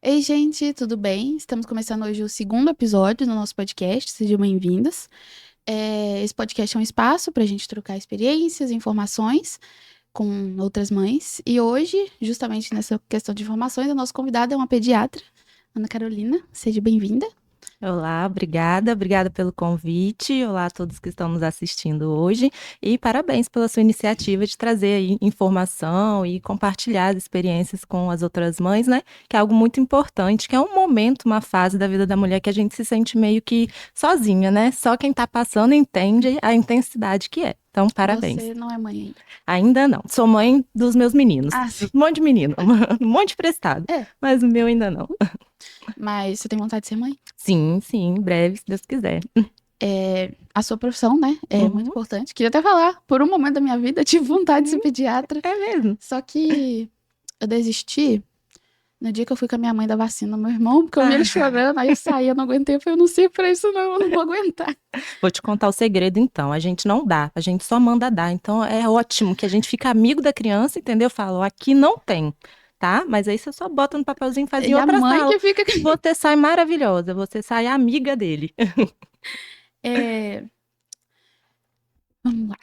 Ei, gente, tudo bem? Estamos começando hoje o segundo episódio do nosso podcast. Sejam bem-vindas. Esse podcast é um espaço para a gente trocar experiências, informações com outras mães. E hoje, justamente nessa questão de informações, a nossa convidada é uma pediatra, Ana Carolina. Seja bem-vinda. Olá, obrigada pelo convite. Olá a todos que estão nos assistindo hoje e parabéns pela sua iniciativa de trazer aí informação e compartilhar as experiências com as outras mães, né? Que é algo muito importante, que é um momento, uma fase da vida da mulher que a gente se sente meio que sozinha, né? Só quem tá passando entende a intensidade que é. Então, parabéns. Você não é mãe ainda. Ainda não. Sou mãe dos meus meninos. Ah, sim. Um monte de menino, um monte de prestado, É, mas o meu ainda não. mas você tem vontade de ser mãe? Sim, sim, em breve, se Deus quiser. A sua profissão, né, é muito Uhum. importante. Queria até falar, por um momento da minha vida, eu tive vontade de ser pediatra, É mesmo? só que eu desisti no dia que eu fui com a minha mãe dar vacina no meu irmão, porque eu vi ele Ah, chorando, aí eu saí, eu não aguentei, eu falei, eu não sei pra isso não, eu não vou aguentar. vou te contar o segredo então. A gente não dá, a gente só manda dar. Então é ótimo que a gente fica amigo da criança, entendeu? Fala, aqui não tem, tá? Mas aí você só bota no papelzinho, faz em E a outra mãe sala. que fica... Você sai maravilhosa, você sai amiga dele. É, vamos lá.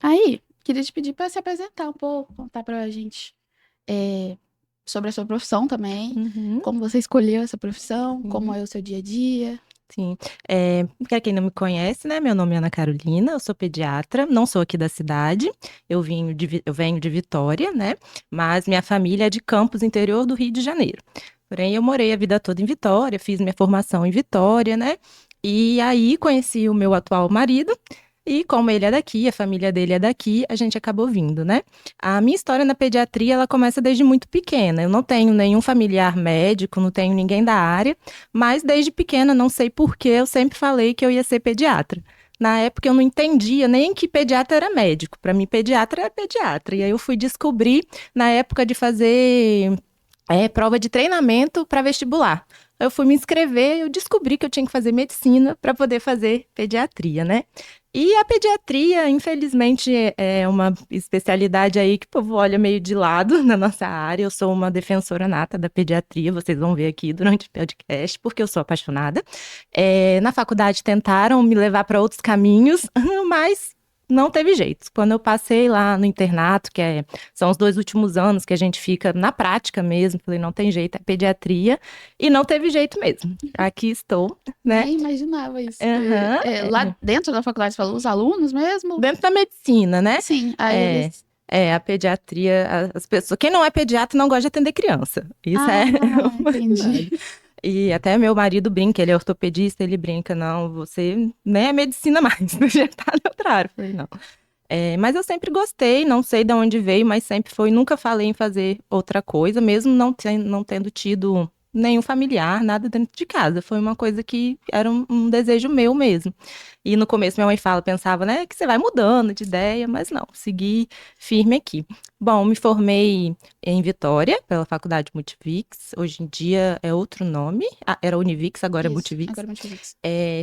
Aí, queria te pedir pra se apresentar um pouco, contar pra gente é, sobre a sua profissão também, Uhum, como você escolheu essa profissão, como sim. é o seu dia a dia. Sim. Para quem não me conhece, né? Meu nome é Ana Carolina, eu sou pediatra, não sou aqui da cidade, eu venho de Vitória, né? Mas minha família é de Campos, interior do Rio de Janeiro. Porém, eu morei a vida toda em Vitória, fiz minha formação em Vitória, né? E aí conheci o meu atual marido, e como ele é daqui, a família dele é daqui, a gente acabou vindo, né? A minha história na pediatria, ela começa desde muito pequena. Eu não tenho nenhum familiar médico, não tenho ninguém da área. Mas desde pequena, não sei por que, eu sempre falei que eu ia ser pediatra. Na época eu não entendia nem que pediatra era médico. Para mim, pediatra era pediatra. E aí eu fui descobrir na época de fazer prova de treinamento para vestibular. Eu fui me inscrever e eu descobri que eu tinha que fazer medicina para poder fazer pediatria, né? E a pediatria, infelizmente, é uma especialidade aí que o povo olha meio de lado na nossa área. Eu sou uma defensora nata da pediatria, vocês vão ver aqui durante o podcast, porque eu sou apaixonada. Na faculdade tentaram me levar para outros caminhos, mas não teve jeito. Quando eu passei lá no internato, são os 2 últimos anos que a gente fica na prática mesmo, falei, não tem jeito, é pediatria, e não teve jeito mesmo. Aqui estou, né? Nem imaginava isso. Aham, Lá dentro da faculdade, você falou, os alunos mesmo? dentro da medicina, né? Sim, aí É, eles... a pediatria, as pessoas, quem não é pediatra não gosta de atender criança. Isso é Ah, uma entendi. verdade. E até meu marido brinca, ele é ortopedista, ele brinca, não, você nem é medicina mais, você já tá na outra área. Eu falei, não. Mas eu sempre gostei, não sei de onde veio, mas sempre foi, nunca falei em fazer outra coisa, mesmo não tendo tido nenhum familiar, nada dentro de casa. Foi uma coisa que era um desejo meu mesmo. E no começo minha mãe pensava, né, que você vai mudando de ideia, mas não, segui firme aqui. Bom, me formei em Vitória, pela Faculdade Multivix. Hoje em dia é outro nome. Ah, era Univix, agora é Isso, Multivix. agora muito isso.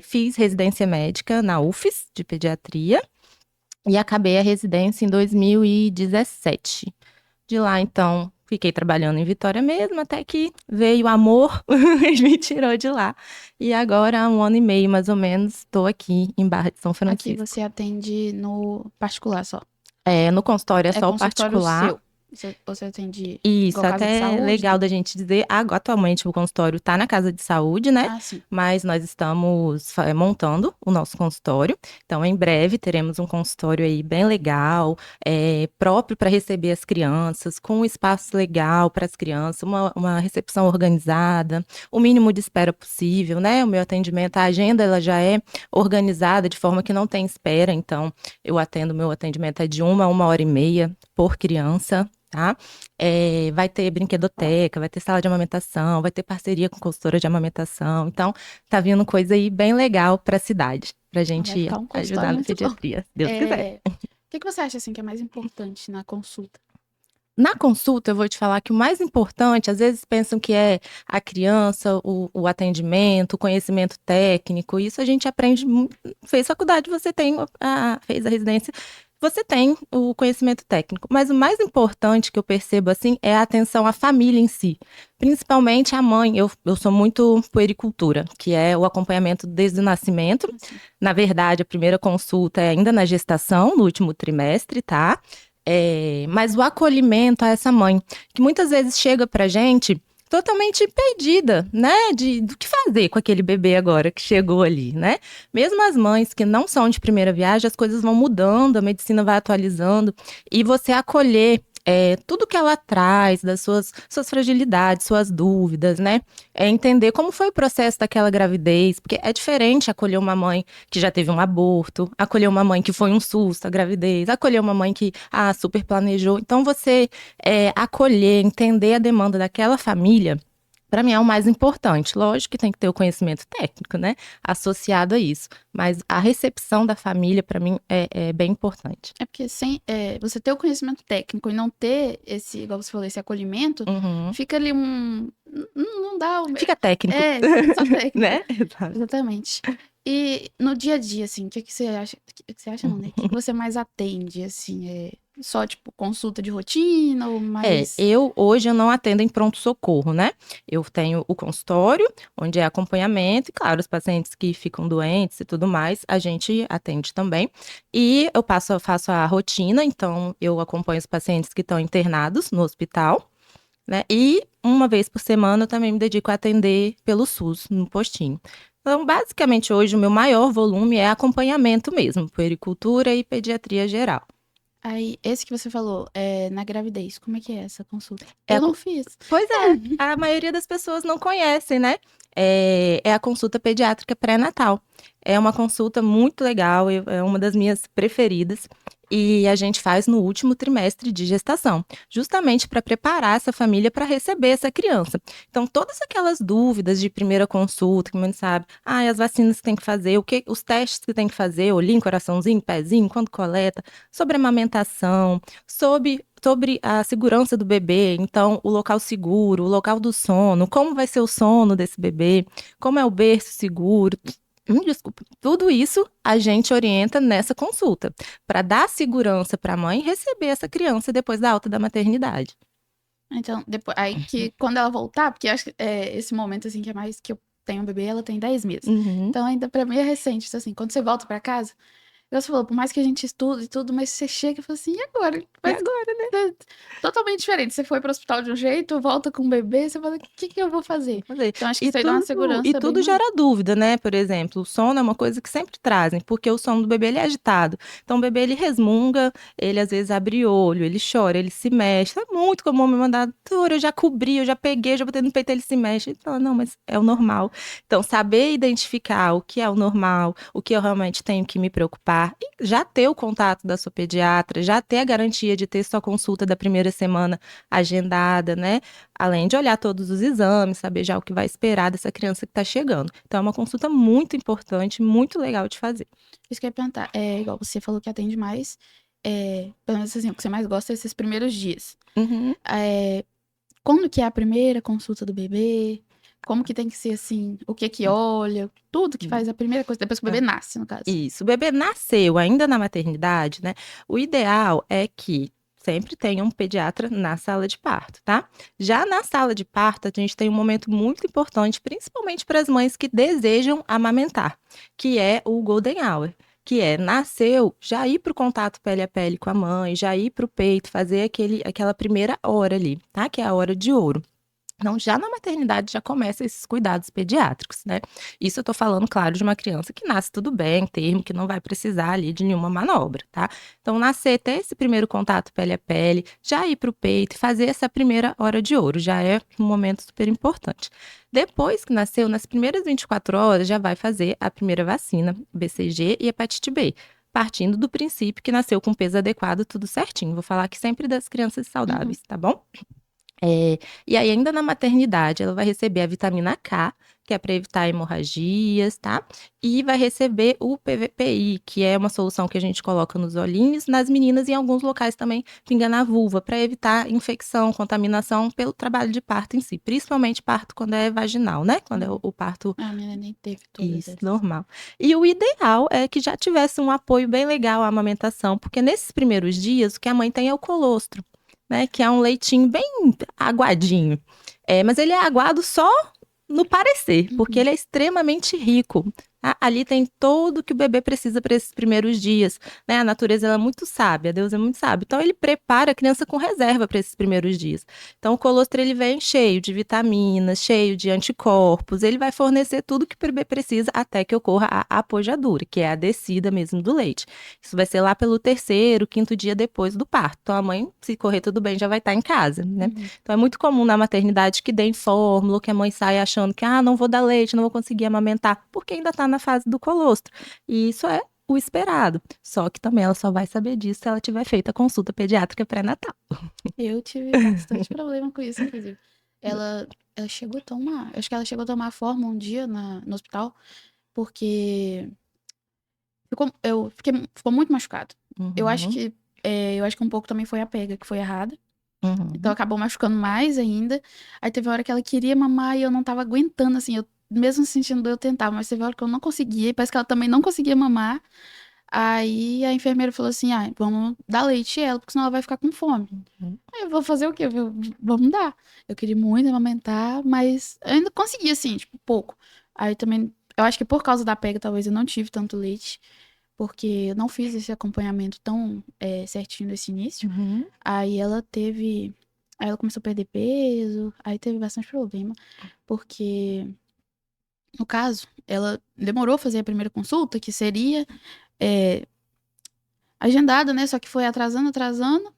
Fiz residência médica na UFES, de pediatria. E acabei a residência em 2017. De lá, então, fiquei trabalhando em Vitória mesmo, até que veio o amor e me tirou de lá. E agora, há 1 ano e meio, mais ou menos, estou aqui em Barra de São Aqui Francisco. você atende no particular só. No consultório é É só o consultório particular. seu. Você atende Isso, igual casa de até é saúde, legal não? da gente dizer. Atualmente o consultório está na casa de saúde, né? Ah, sim. Mas nós estamos montando o nosso consultório. Então, em breve teremos um consultório aí bem legal, próprio para receber as crianças, com um espaço legal para as crianças, uma recepção organizada, o mínimo de espera possível, né? O meu atendimento, a agenda ela já é organizada de forma que não tem espera. Então, meu atendimento é de 1 a 1 hora e meia por criança. Tá? Vai ter brinquedoteca, vai ter sala de amamentação, vai ter parceria com consultora de amamentação. Então, tá vindo coisa aí bem legal para a cidade, para a Vai gente ficar um consultório ajudar na muito bom. pediatria, se Deus quiser. É, o que que você acha assim que é mais importante na consulta? Na consulta, eu vou te falar que o mais importante, às vezes pensam que é a criança, o atendimento, o conhecimento técnico, isso a gente aprende, fez faculdade, você fez a residência, você tem o conhecimento técnico, mas o mais importante que eu percebo, assim, é a atenção à família em si. Principalmente a mãe. Eu sou muito puericultura, que é o acompanhamento desde o nascimento. Assim. Na verdade, a primeira consulta é ainda na gestação, no último trimestre, tá? Mas o acolhimento a essa mãe, que muitas vezes chega pra gente totalmente perdida, né? Do que fazer com aquele bebê agora que chegou ali, né? Mesmo as mães que não são de primeira viagem, as coisas vão mudando, a medicina vai atualizando, e você acolher tudo que ela traz, das suas fragilidades, suas dúvidas, né? Entender como foi o processo daquela gravidez, porque é diferente acolher uma mãe que já teve um aborto, acolher uma mãe que foi um susto, a gravidez, acolher uma mãe que super planejou. Então, você acolher, entender a demanda daquela família, para mim é o mais importante. Lógico que tem que ter o conhecimento técnico, né? Associado a isso. Mas a recepção da família, para mim, é bem importante. É porque você ter o conhecimento técnico e não ter esse, igual você falou, esse acolhimento, Uhum. fica ali não dá o. Fica técnico. Fica só técnico. Né? Exato. Exatamente. E no dia a dia, assim, o que você acha? O que você acha, não, né? O que você mais atende, assim? Só, tipo, consulta de rotina ou mais. Hoje eu não atendo em pronto-socorro, né? Eu tenho o consultório, onde é acompanhamento, e claro, os pacientes que ficam doentes e tudo mais, a gente atende também. E eu faço a rotina, então eu acompanho os pacientes que estão internados no hospital, né? E uma vez por semana eu também me dedico a atender pelo SUS, no postinho. Então, basicamente, hoje o meu maior volume é acompanhamento mesmo, puericultura e pediatria geral. Aí, esse que você falou, na gravidez, como é que é essa consulta? É Eu não fiz. Pois é, a maioria das pessoas não conhecem, né? É a consulta pediátrica pré-natal. É uma consulta muito legal, é uma das minhas preferidas. E a gente faz no último trimestre de gestação, justamente para preparar essa família para receber essa criança. Então, todas aquelas dúvidas de primeira consulta, que a mãe sabe, as vacinas que tem que fazer, os testes que tem que fazer, olhinho, coraçãozinho, pezinho, quando coleta, sobre amamentação, sobre a segurança do bebê, então o local seguro, o local do sono, como vai ser o sono desse bebê, como é o berço seguro. Desculpa. Tudo isso a gente orienta nessa consulta, para dar segurança para a mãe receber essa criança depois da alta da maternidade. Então, depois, aí que quando ela voltar, porque eu acho que esse momento, assim, que é mais que eu tenho um bebê, ela tem 10 meses. Uhum. Então, ainda pra mim é recente. Então, assim, quando você volta pra casa, igual você falou, por mais que a gente estude e tudo, mas você chega e fala assim, e agora? E agora, né? É totalmente diferente. Você foi pro hospital de um jeito, volta com o bebê, você fala, o que eu vou fazer? Então, acho que isso aí dá uma segurança E bem tudo maior. gera dúvida, né? Por exemplo, o sono é uma coisa que sempre trazem, porque o sono do bebê ele é agitado. Então, o bebê ele resmunga, ele às vezes abre olho, ele chora, ele se mexe. É muito comum me mandar, doutora, eu já cobri, eu já peguei, já botei no peito, ele se mexe. Então, não, mas é o normal. Então, saber identificar o que é o normal, o que eu realmente tenho que me preocupar, e já ter o contato da sua pediatra, já ter a garantia de ter sua consulta da primeira semana agendada, né? Além de olhar todos os exames, saber já o que vai esperar dessa criança que está chegando. Então, é uma consulta muito importante, muito legal de fazer. Isso que eu ia perguntar. Igual você falou que atende mais. Pelo menos assim, o que você mais gosta é esses primeiros dias. Uhum. Quando que é a primeira consulta do bebê? Como que tem que ser assim? O que olha? Tudo que faz a primeira coisa, depois que o bebê nasce, no caso. Isso. O bebê nasceu ainda na maternidade, né? O ideal é que sempre tenha um pediatra na sala de parto, tá? Já na sala de parto, a gente tem um momento muito importante, principalmente para as mães que desejam amamentar, que é o Golden Hour. Que é, nasceu, já ir para o contato pele a pele com a mãe, já ir para o peito, fazer aquela primeira hora ali, tá? Que é a hora de ouro. Então, já na maternidade já começa esses cuidados pediátricos, né? Isso eu tô falando, claro, de uma criança que nasce tudo bem, termo, que não vai precisar ali de nenhuma manobra, tá? Então, nascer, ter esse primeiro contato pele a pele, já ir pro peito e fazer essa primeira hora de ouro, já é um momento super importante. Depois que nasceu, nas primeiras 24 horas, já vai fazer a primeira vacina, BCG e hepatite B, partindo do princípio que nasceu com peso adequado, tudo certinho. Vou falar aqui sempre das crianças saudáveis, tá bom? E aí, ainda na maternidade, ela vai receber a vitamina K, que é para evitar hemorragias, tá? E vai receber o PVPI, que é uma solução que a gente coloca nos olhinhos, nas meninas e em alguns locais também pinga na vulva, para evitar infecção, contaminação pelo trabalho de parto em si, principalmente parto quando é vaginal, né? Quando é o parto. A minha nem teve todas Isso, essas. normal. E o ideal é que já tivesse um apoio bem legal à amamentação, porque nesses primeiros dias o que a mãe tem é o colostro, né? Que é um leitinho bem aguadinho. Mas ele é aguado só no parecer, porque Uhum. ele é extremamente rico. Ali tem tudo que o bebê precisa para esses primeiros dias, né? A natureza ela é muito sábia, Deus é muito sábio. Então ele prepara a criança com reserva para esses primeiros dias. Então o colostro ele vem cheio de vitaminas, cheio de anticorpos, ele vai fornecer tudo que o bebê precisa até que ocorra a apojadura, que é a descida mesmo do leite. Isso vai ser lá pelo terceiro, quinto dia depois do parto. Então a mãe, se correr tudo bem, já vai estar em casa, né? Uhum. Então é muito comum na maternidade que deem fórmula, que a mãe saia achando que não vou dar leite, não vou conseguir amamentar, porque ainda está na fase do colostro. E isso é o esperado. Só que também ela só vai saber disso se ela tiver feito a consulta pediátrica pré-natal. Eu tive bastante problema com isso, inclusive. Ela chegou a tomar, acho que ela chegou a tomar forma um dia no hospital, porque ficou muito machucado. Eu acho Uhum, que, eu acho que um pouco também foi a pega, que foi errada. Então uhum, acabou machucando mais ainda. Aí teve uma hora que ela queria mamar e eu não tava aguentando, assim, eu, mesmo sentindo dor, eu tentava, mas teve uma hora que eu não conseguia, e parece que ela também não conseguia mamar. Aí a enfermeira falou assim: vamos dar leite a ela, porque senão ela vai ficar com fome. uhum, Aí eu vou fazer o quê? Vamos dar. Eu queria muito amamentar, mas eu ainda consegui, assim, tipo, pouco. Aí também, eu acho que por causa da pega, talvez eu não tive tanto leite, porque eu não fiz esse acompanhamento tão certinho nesse início. uhum. Aí ela teve. Aí ela começou a perder peso, aí teve bastante problema, porque, no caso, ela demorou a fazer a primeira consulta, que seria é, agendada, né? Só que foi atrasando, atrasando.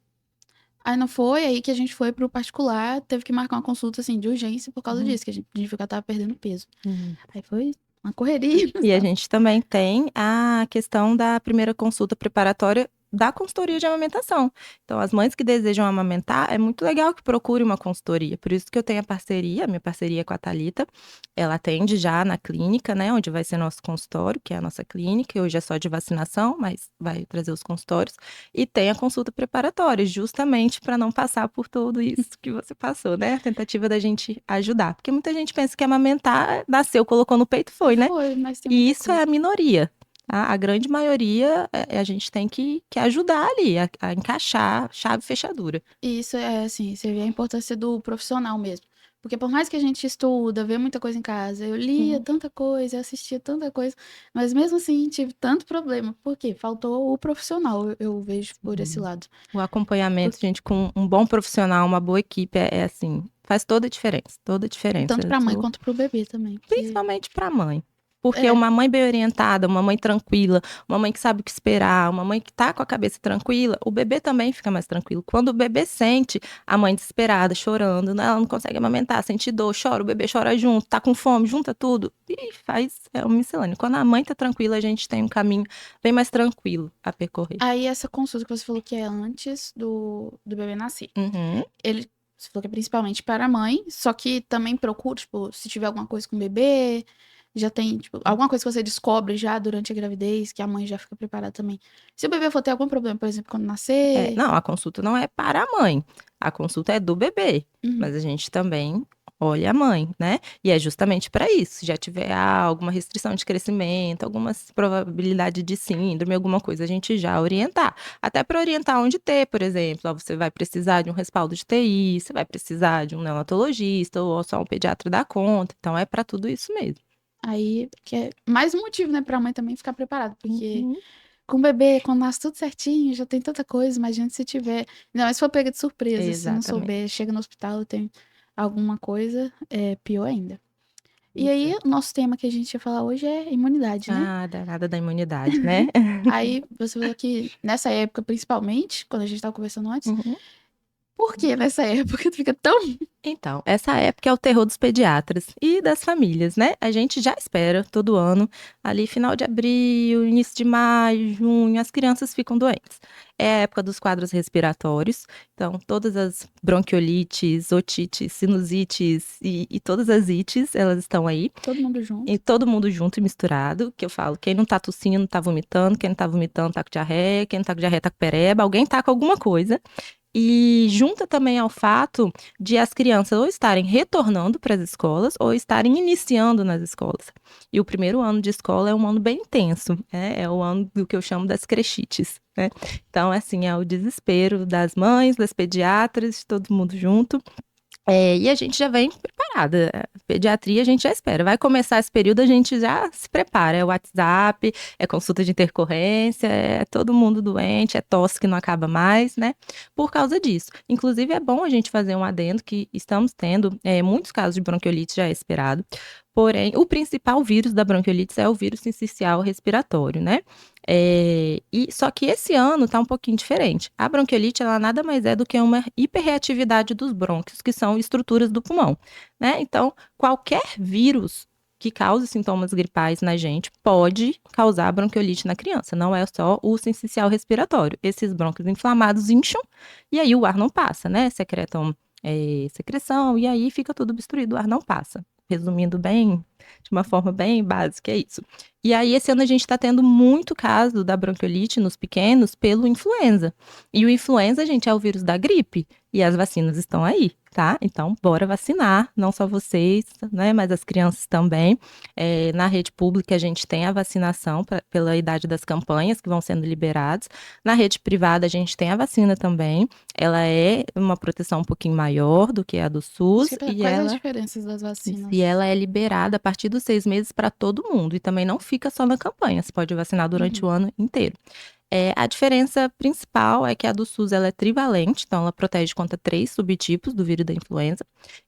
Aí não foi, aí que a gente foi pro particular, teve que marcar uma consulta, assim, de urgência por causa Uhum, disso, que a gente viu que ela tava perdendo peso. uhum. Aí foi uma correria. E a gente também tem a questão da primeira consulta preparatória da consultoria de amamentação. Então, as mães que desejam amamentar, é muito legal que procure uma consultoria. Por isso que eu tenho a minha parceria com a Thalita. Ela atende já na clínica, né, onde vai ser nosso consultório, que é a nossa clínica. Hoje é só de vacinação, mas vai trazer os consultórios. E tem a consulta preparatória, justamente para não passar por tudo isso que você passou, né? A tentativa da gente ajudar. Porque muita gente pensa que amamentar, nasceu, colocou no peito, foi, né? Foi, mas tem E muita isso é coisa. a minoria. Tá? A grande maioria, a gente tem que ajudar ali, a encaixar chave e fechadura. E isso é, assim, você vê a importância do profissional mesmo. Porque por mais que a gente estuda, vê muita coisa em casa, eu lia Uhum, tanta coisa, eu assistia tanta coisa, mas mesmo assim tive tanto problema. Por quê? Faltou o profissional, eu vejo por esse uhum. lado. O Por- acompanhamento, gente, com um bom profissional, uma boa equipe, é assim, faz toda a diferença, toda a diferença. Tanto pra mãe quanto pro bebê também. Que Principalmente para a mãe. Porque é, uma mãe bem orientada, uma mãe tranquila, uma mãe que sabe o que esperar, uma mãe que tá com a cabeça tranquila, o bebê também fica mais tranquilo. Quando o bebê sente a mãe desesperada, chorando, né, ela não consegue amamentar, sente dor, chora, o bebê chora junto, tá com fome, junta tudo e faz uma miscelânea. Quando a mãe tá tranquila, a gente tem um caminho bem mais tranquilo a percorrer. aí essa consulta que você falou que é antes do bebê nascer. Uhum. Ele, você falou que é principalmente para a mãe, só que também procura, tipo, se tiver alguma coisa com o bebê, já tem, tipo, alguma coisa que você descobre já durante a gravidez, que a mãe já fica preparada também. Se o bebê for ter algum problema, por exemplo, quando nascer. Não, a consulta não é para a mãe, a consulta é do bebê, Uhum. mas a gente também olha a mãe, né? E é justamente para isso. Se já tiver alguma restrição de crescimento, alguma probabilidade de síndrome, alguma coisa, a gente já orientar. Até para orientar onde ter, por exemplo, ó, você vai precisar de um respaldo de TI, você vai precisar de um neonatologista ou só um pediatra dar conta. Então é para tudo isso mesmo. Aí, que é mais um motivo, né, pra mãe também ficar preparada, porque Uhum. com o bebê, quando nasce tudo certinho, já tem tanta coisa, imagina se tiver. Não, mas se for pega de surpresa, se não Exatamente. souber, chega no hospital e tem alguma coisa, é pior ainda. E aí, Exato. o nosso tema que a gente ia falar hoje é imunidade, né? Danada da imunidade, né? Aí, você falou que nessa época, principalmente, quando a gente tava conversando antes, Uhum. por que nessa época fica tão... Então, essa época é o terror dos pediatras e das famílias, né? A gente já espera todo ano, ali final de abril, início de maio, junho, as crianças ficam doentes. É a época dos quadros respiratórios, então todas as bronquiolites, otites, sinusites e todas as ites, elas estão aí. Todo mundo junto. E todo mundo junto e misturado, que eu falo, quem não tá tossindo, não tá vomitando, quem não tá vomitando tá com diarreia, quem não tá com diarreia tá com pereba, alguém tá com alguma coisa. E junta também ao fato de as crianças ou estarem retornando para as escolas ou estarem iniciando nas escolas. E o primeiro ano de escola é um ano bem intenso, né? É o ano do que eu chamo das crechites, né? Então, assim, é o desespero das mães, das pediatras, de todo mundo junto. E a gente já vem preparada. Pediatria a gente já espera. Vai começar esse período, a gente já se prepara. É WhatsApp, é consulta de intercorrência, é todo mundo doente, é tosse que não acaba mais, né? Por causa disso. Inclusive, é bom a gente fazer um adendo que estamos tendo muitos casos de bronquiolite já é esperado. Porém, o principal vírus da bronquiolite é o vírus sincicial respiratório, né? Só que esse ano tá um pouquinho diferente. A bronquiolite, ela nada mais é do que uma hiperreatividade dos brônquios, que são estruturas do pulmão, né? Então, qualquer vírus que cause sintomas gripais na gente pode causar bronquiolite na criança, não é só o sincicial respiratório. Esses brônquios inflamados incham e aí o ar não passa, né? Secretam secreção e aí fica tudo obstruído, o ar não passa. Resumindo bem, de uma forma bem básica, é isso. E aí, esse ano a gente está tendo muito caso da bronquiolite nos pequenos pelo influenza. E o influenza, gente, é o vírus da gripe. E as vacinas estão aí, tá? Então, bora vacinar, não só vocês, né, mas as crianças também. Na rede pública, a gente tem a vacinação pela idade das campanhas que vão sendo liberadas. Na rede privada, a gente tem a vacina também. Ela é uma proteção um pouquinho maior do que a do SUS. Quais as diferenças das vacinas? E ela é liberada a partir dos 6 meses para todo mundo. E também não fica só na campanha, você pode vacinar durante o ano inteiro. A diferença principal é que a do SUS ela é trivalente, então ela protege contra 3 subtipos do vírus da influenza.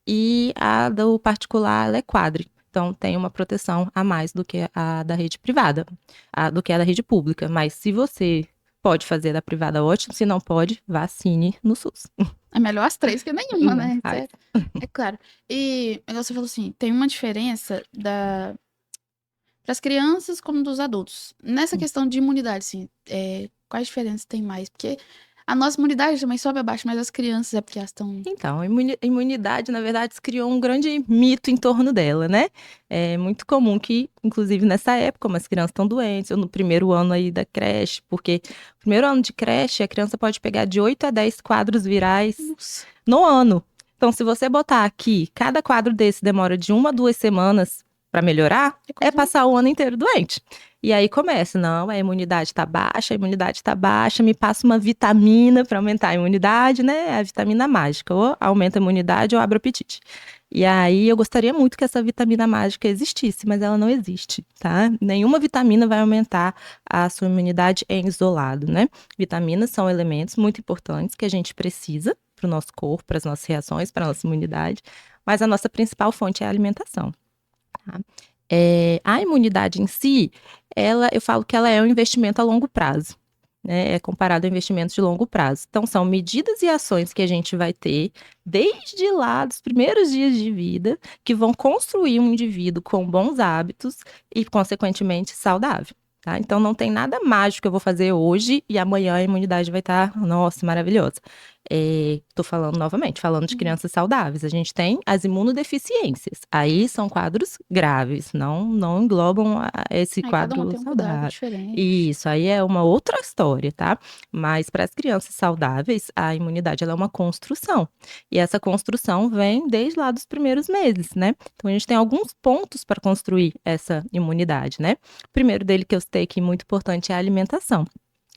E a do particular ela é quadri. Então, tem uma proteção a mais do que a da rede privada, do que a da rede pública. Mas se você pode fazer da privada, ótimo. Se não pode, vacine no SUS. É melhor as 3 que nenhuma, né? É claro. E você falou assim, tem uma diferença para as crianças como dos adultos. Nessa questão de imunidade, assim, quais diferenças tem mais? Porque a nossa imunidade também sobe abaixo, mas as crianças é porque elas estão... Então, a imunidade, na verdade, se criou um grande mito em torno dela, né? É muito comum que, inclusive nessa época, como as crianças estão doentes, ou no primeiro ano aí da creche, porque no primeiro ano de creche, a criança pode pegar de 8 a 10 quadros virais no ano. Então, se você botar aqui, cada quadro desse demora de 1 a 2 semanas para melhorar, é passar o ano inteiro doente. E aí começa, não, a imunidade tá baixa, me passa uma vitamina para aumentar a imunidade, né? A vitamina mágica, ou aumenta a imunidade ou abre o apetite. E aí eu gostaria muito que essa vitamina mágica existisse, mas ela não existe, tá? Nenhuma vitamina vai aumentar a sua imunidade em isolado, né? Vitaminas são elementos muito importantes que a gente precisa para o nosso corpo, para as nossas reações, para a nossa imunidade, mas a nossa principal fonte é a alimentação. Tá? A imunidade em si, eu falo que ela é um investimento a longo prazo, né? É comparado a investimentos de longo prazo. Então, são medidas e ações que a gente vai ter desde lá dos primeiros dias de vida que vão construir um indivíduo com bons hábitos e, consequentemente, saudável. Tá? Então, não tem nada mágico que eu vou fazer hoje e amanhã a imunidade vai estar, nossa, maravilhosa. Tô falando novamente, falando de crianças saudáveis. A gente tem as imunodeficiências. Aí são quadros graves, não englobam esse quadro cada um tem um saudável. diferente. Isso, aí é uma outra história, tá? Mas para as crianças saudáveis, a imunidade ela é uma construção. E essa construção vem desde lá dos primeiros meses, né? Então a gente tem alguns pontos para construir essa imunidade, né? O primeiro dele que eu citei aqui, muito importante, é a alimentação.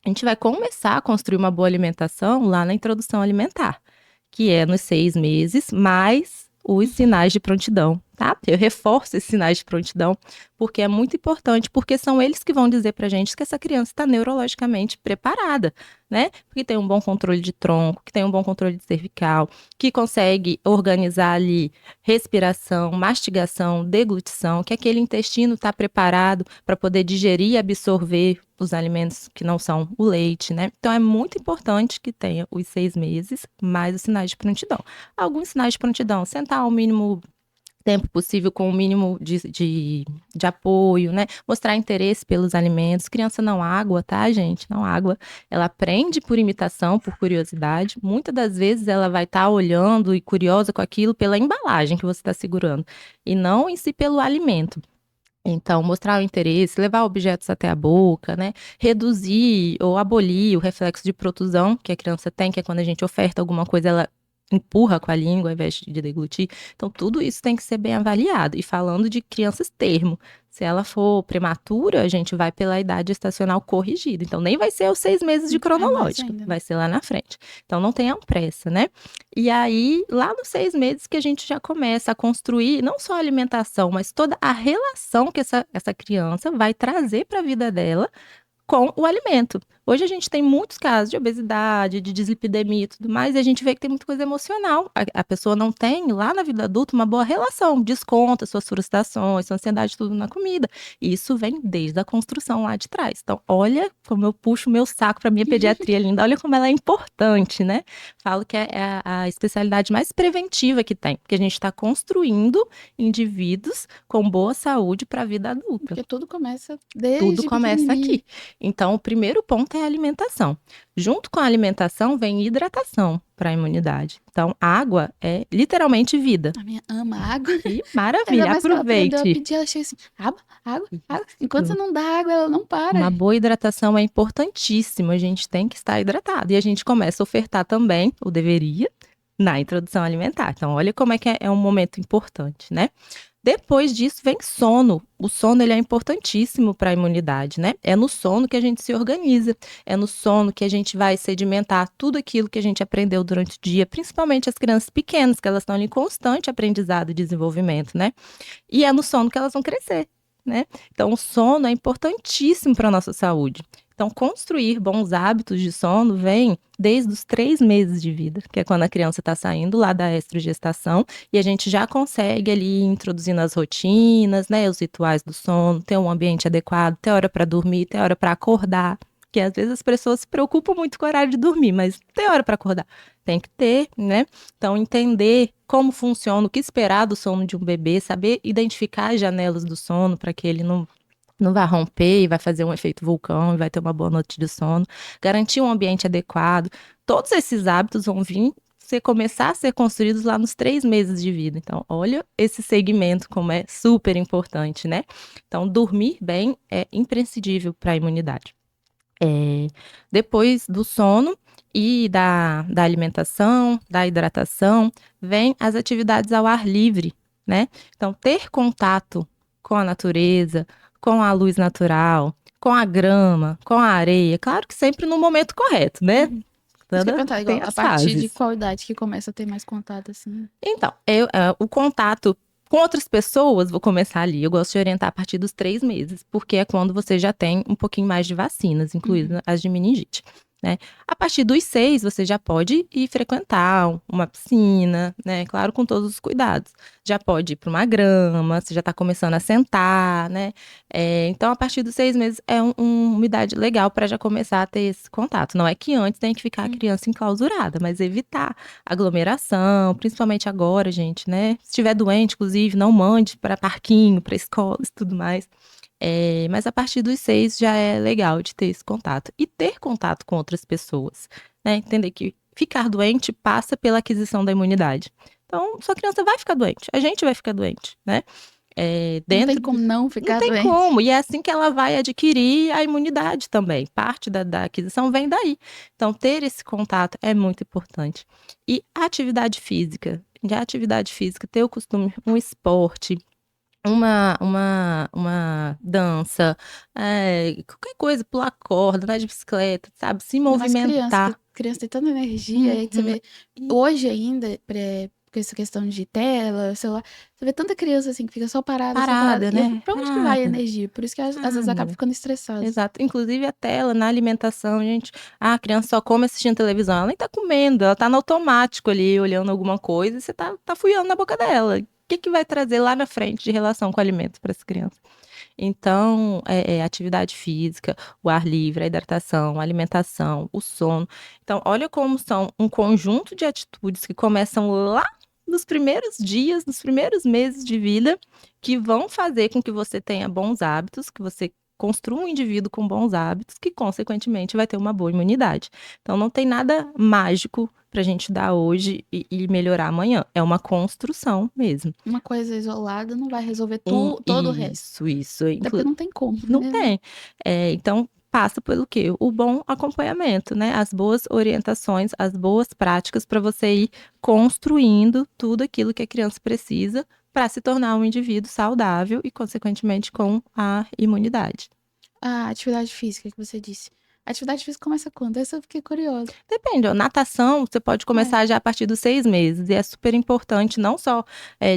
A gente vai começar a construir uma boa alimentação lá na introdução alimentar, que é nos 6 meses, mais os sinais de prontidão, tá? Eu reforço esses sinais de prontidão, porque é muito importante, porque são eles que vão dizer pra gente que essa criança está neurologicamente preparada, né? Porque tem um bom controle de tronco, que tem um bom controle de cervical, que consegue organizar ali respiração, mastigação, deglutição, que aquele intestino está preparado para poder digerir e absorver os alimentos que não são o leite, né? Então é muito importante que tenha os 6 meses mais os sinais de prontidão. Alguns sinais de prontidão, sentar ao mínimo tempo possível com o mínimo de apoio, né? Mostrar interesse pelos alimentos. Criança não água, tá, gente? Não água. Ela aprende por imitação, por curiosidade. Muitas das vezes ela vai estar olhando e curiosa com aquilo pela embalagem que você está segurando e não em si pelo alimento. Então, mostrar o interesse, levar objetos até a boca, né? Reduzir ou abolir o reflexo de protusão que a criança tem, que é quando a gente oferta alguma coisa, ela empurra com a língua ao invés de deglutir. Então, tudo isso tem que ser bem avaliado. E falando de crianças termo, se ela for prematura, a gente vai pela idade estacional corrigida. Então, nem vai ser os 6 meses de cronológica, vai ser lá na frente. Então, não tenham pressa, né? E aí, lá nos 6 meses que a gente já começa a construir, não só a alimentação, mas toda a relação que essa criança vai trazer para a vida dela com o alimento. Hoje a gente tem muitos casos de obesidade, de dislipidemia e tudo mais, e a gente vê que tem muita coisa emocional. A pessoa não tem, lá na vida adulta, uma boa relação, desconta suas frustrações, sua ansiedade, tudo na comida. E isso vem desde a construção lá de trás. Então, olha como eu puxo o meu saco para minha pediatria linda, olha como ela é importante, né? Falo que é a especialidade mais preventiva que tem, porque a gente está construindo indivíduos com boa saúde para a vida adulta. Porque tudo começa desde Tudo começa aqui. Então, o primeiro ponto é a alimentação. Junto com a alimentação vem hidratação para a imunidade. Então, água é literalmente vida. A minha ama água. Que maravilha, aproveite. Ela pedir, ela chega assim, água, água, água. Enquanto você não dá água, ela não para. Uma boa hidratação é importantíssima, a gente tem que estar hidratado. E a gente começa a ofertar também, o deveria, na introdução alimentar. Então, olha como é que é um momento importante, né? Depois disso vem sono. O sono ele é importantíssimo para a imunidade, né? É no sono que a gente se organiza, é no sono que a gente vai sedimentar tudo aquilo que a gente aprendeu durante o dia, principalmente as crianças pequenas, que elas estão em constante aprendizado e desenvolvimento, né? E é no sono que elas vão crescer, né? Então, o sono é importantíssimo para a nossa saúde. Então, construir bons hábitos de sono vem desde os 3 meses de vida, que é quando a criança está saindo lá da estrogestação, e a gente já consegue ali introduzindo as rotinas, né, os rituais do sono, ter um ambiente adequado, ter hora para dormir, ter hora para acordar, porque às vezes as pessoas se preocupam muito com o horário de dormir, mas tem hora para acordar, tem que ter, né? Então, entender como funciona, o que esperar do sono de um bebê, saber identificar as janelas do sono para que ele não vai romper e vai fazer um efeito vulcão e vai ter uma boa noite de sono, garantir um ambiente adequado. Todos esses hábitos vão vir começar a ser construídos lá nos 3 meses de vida. Então, olha esse segmento como é super importante, né? Então, dormir bem é imprescindível para a imunidade. Depois do sono e da alimentação, da hidratação, vem as atividades ao ar livre, né? Então, ter contato com a natureza, com a luz natural, com a grama, com a areia, claro que sempre no momento correto, né? Isso que eu ia perguntar, igual, a partir de qual idade que começa a ter mais contato, assim? Então, o contato com outras pessoas, vou começar ali, eu gosto de orientar a partir dos 3 meses, porque é quando você já tem um pouquinho mais de vacinas, incluindo as de meningite. Né? A partir dos 6, você já pode ir frequentar uma piscina, né? Claro, com todos os cuidados. Já pode ir para uma grama, você já está começando a sentar, né? Então, a partir dos 6 meses é uma idade legal para já começar a ter esse contato. Não é que antes tem que ficar a criança enclausurada, mas evitar aglomeração, principalmente agora, gente, né? Se estiver doente, inclusive, não mande para parquinho, para escolas e tudo mais. Mas a partir dos 6 já é legal de ter esse contato. E ter contato com outras pessoas, né? Entender que ficar doente passa pela aquisição da imunidade. Então, sua criança vai ficar doente, a gente vai ficar doente, né? Não tem como não ficar doente. Não tem como, e é assim que ela vai adquirir a imunidade também. Parte da aquisição vem daí. Então, ter esse contato é muito importante. E a atividade física, ter o costume, um esporte, uma dança, qualquer coisa, pular corda, andar de bicicleta, sabe? Se movimentar. Criança tem tanta energia, aí você vê, hoje ainda, com essa questão de tela, celular. Você vê tanta criança assim que fica só parada, só parada. Parada, né? Pra onde que vai a Parada. energia? Por isso que às vezes acaba ficando estressado. Exato. Inclusive a tela, na alimentação, gente. A criança só come assistindo televisão. Ela nem tá comendo, ela tá no automático ali, olhando alguma coisa, e você tá fuiando na boca dela. O que vai trazer lá na frente de relação com o alimento para essa criança? Então, atividade física, o ar livre, a hidratação, a alimentação, o sono. Então, olha como são um conjunto de atitudes que começam lá nos primeiros dias, nos primeiros meses de vida, que vão fazer com que você tenha bons hábitos, que você construa um indivíduo com bons hábitos, que, consequentemente, vai ter uma boa imunidade. Então, não tem nada mágico pra gente dar hoje e melhorar amanhã. É uma construção mesmo. Uma coisa isolada não vai resolver todo o resto. Isso. Até porque não tem como. Não né? tem. Então, passa pelo quê? O bom acompanhamento, né? As boas orientações, as boas práticas para você ir construindo tudo aquilo que a criança precisa para se tornar um indivíduo saudável e, consequentemente, com a imunidade. A atividade física que você disse. A atividade física começa quando? Essa eu fiquei curiosa. Depende, ó, natação você pode começar já a partir dos 6 meses, e é super importante, não só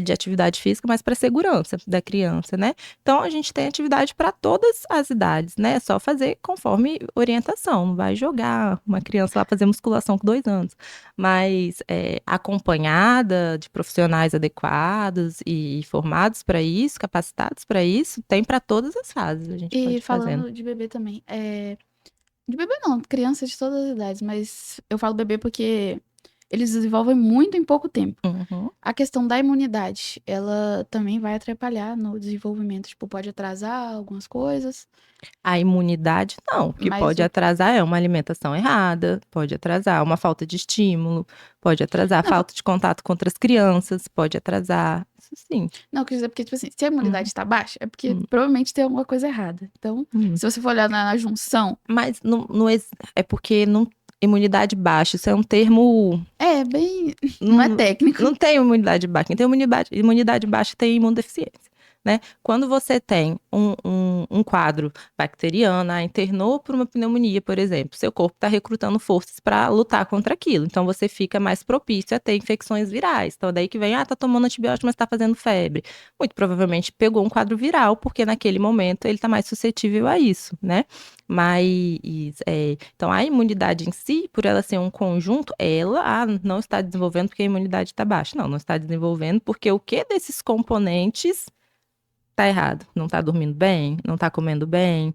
de atividade física, mas para a segurança da criança, né? Então, a gente tem atividade para todas as idades, né? É só fazer conforme orientação, não vai jogar uma criança lá fazer musculação com 2 anos, mas acompanhada de profissionais adequados e formados para isso, capacitados para isso, tem para todas as fases, a gente pode E ir fazendo. falando de bebê também, de bebê não, crianças de todas as idades, mas eu falo bebê porque eles desenvolvem muito em pouco tempo. Uhum. A questão da imunidade, ela também vai atrapalhar no desenvolvimento, tipo, pode atrasar algumas coisas. A imunidade, não. O que Mas pode atrasar é uma alimentação errada, pode atrasar uma falta de estímulo, pode atrasar a Não. falta de contato com outras crianças, pode atrasar. Isso sim. Não, quer dizer, porque, tipo assim, se a imunidade tá baixa, é porque provavelmente tem alguma coisa errada. Então, se você for olhar na junção. Mas é porque imunidade baixa, isso é um termo. É, bem. Não é técnico. Não tem imunidade baixa. Quem tem imunidade baixa tem imunodeficiência. Né? Quando você tem um quadro bacteriano, internou por uma pneumonia, por exemplo, seu corpo está recrutando forças para lutar contra aquilo. Então, você fica mais propício a ter infecções virais. Então, daí que vem, tá tomando antibiótico, mas tá fazendo febre. Muito provavelmente pegou um quadro viral, porque naquele momento ele tá mais suscetível a isso, né? Mas, então, a imunidade em si, por ela ser um conjunto, ela não está desenvolvendo porque a imunidade está baixa. Não está desenvolvendo porque o que desses componentes tá errado? Não tá dormindo bem? Não tá comendo bem?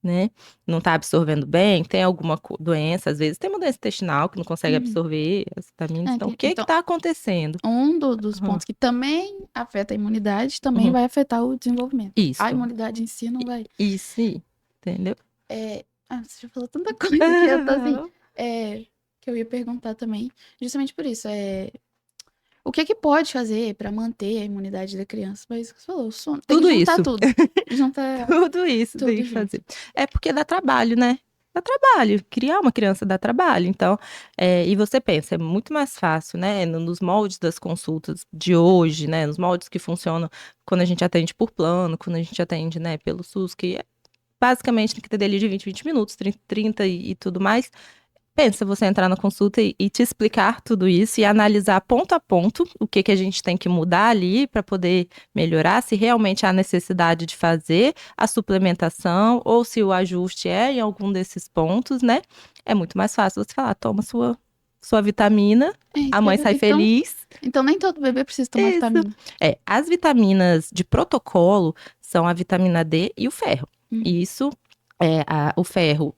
Né? Não tá absorvendo bem? Tem alguma doença? Às vezes tem uma doença intestinal que não consegue absorver as vitaminas. Então, o que tá acontecendo? Um dos pontos que também afeta a imunidade também vai afetar o desenvolvimento. Isso. A imunidade em si não vai. Isso, entendeu? Você já falou tanta coisa que eu tô assim. Que eu ia perguntar também. Justamente por isso. O que pode fazer para manter a imunidade da criança? Mas você falou, sono. Tem Tudo que juntar isso. tudo. Juntar tudo isso tudo tem que junto. fazer. É porque dá trabalho, né? Dá trabalho. Criar uma criança dá trabalho. Então, e você pensa, é muito mais fácil, né? Nos moldes das consultas de hoje, né? Nos moldes que funcionam quando a gente atende por plano, quando a gente atende, né, pelo SUS, que basicamente tem que ter dele de 20 minutos, 30 e tudo mais. Pensa você entrar na consulta e te explicar tudo isso e analisar ponto a ponto o que a gente tem que mudar ali para poder melhorar, se realmente há necessidade de fazer a suplementação ou se o ajuste é em algum desses pontos, né? É muito mais fácil você falar, toma sua vitamina, a mãe sai feliz. Então nem todo bebê precisa tomar vitamina. As vitaminas de protocolo são a vitamina D e o ferro. Isso o ferro.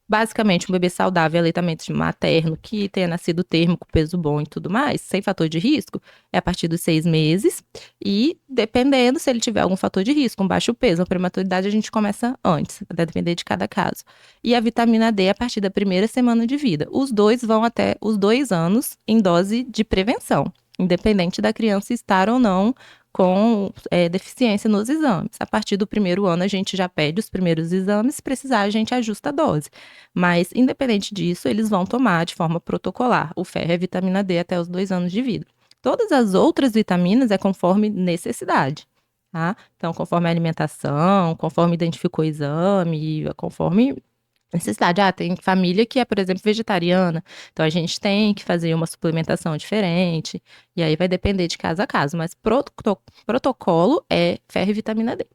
Basicamente, um bebê saudável, aleitamento materno, que tenha nascido termo, com peso bom e tudo mais, sem fator de risco, é a partir dos 6 meses. E dependendo, se ele tiver algum fator de risco, um baixo peso, uma prematuridade, a gente começa antes, vai depender de cada caso. E a vitamina D a partir da primeira semana de vida. Os dois vão até os 2 anos em dose de prevenção, independente da criança estar ou não com deficiência nos exames. A partir do primeiro ano, a gente já pede os primeiros exames, se precisar, a gente ajusta a dose. Mas, independente disso, eles vão tomar de forma protocolar. O ferro é vitamina D até os 2 anos de vida. Todas as outras vitaminas é conforme necessidade, tá? Então, conforme a alimentação, conforme identificou o exame, conforme necessidade. Tem família que é, por exemplo, vegetariana, então a gente tem que fazer uma suplementação diferente, e aí vai depender de caso a caso, mas protocolo é ferro e vitamina D.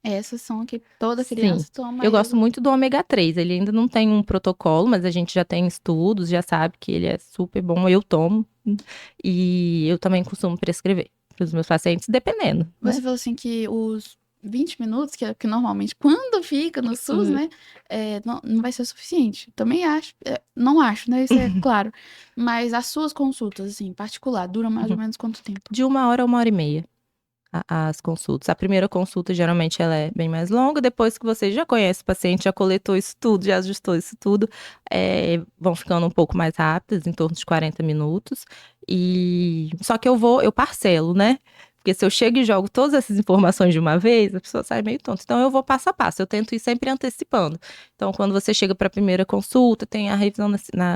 Essas são que toda Sim, criança toma eu gosto eles. muito do ômega 3, ele ainda não tem um protocolo, mas a gente já tem estudos, já sabe que ele é super bom, eu tomo, e eu também costumo prescrever para os meus pacientes, dependendo, né? Você falou assim que os 20 minutos, que é que normalmente quando fica no SUS, Uhum. né, não vai ser suficiente. Também acho, não acho, né, isso é claro. Mas as suas consultas, assim, em particular, duram mais ou menos quanto tempo? De 1 hora a 1 hora e meia. As consultas. A primeira consulta, geralmente, ela é bem mais longa. Depois que você já conhece o paciente, já coletou isso tudo, já ajustou isso tudo, vão ficando um pouco mais rápidas, em torno de 40 minutos. Só que eu parcelo, né? Porque se eu chego e jogo todas essas informações de uma vez, a pessoa sai meio tonta. Então, eu vou passo a passo. Eu tento ir sempre antecipando. Então, quando você chega para a primeira consulta, tem a revisão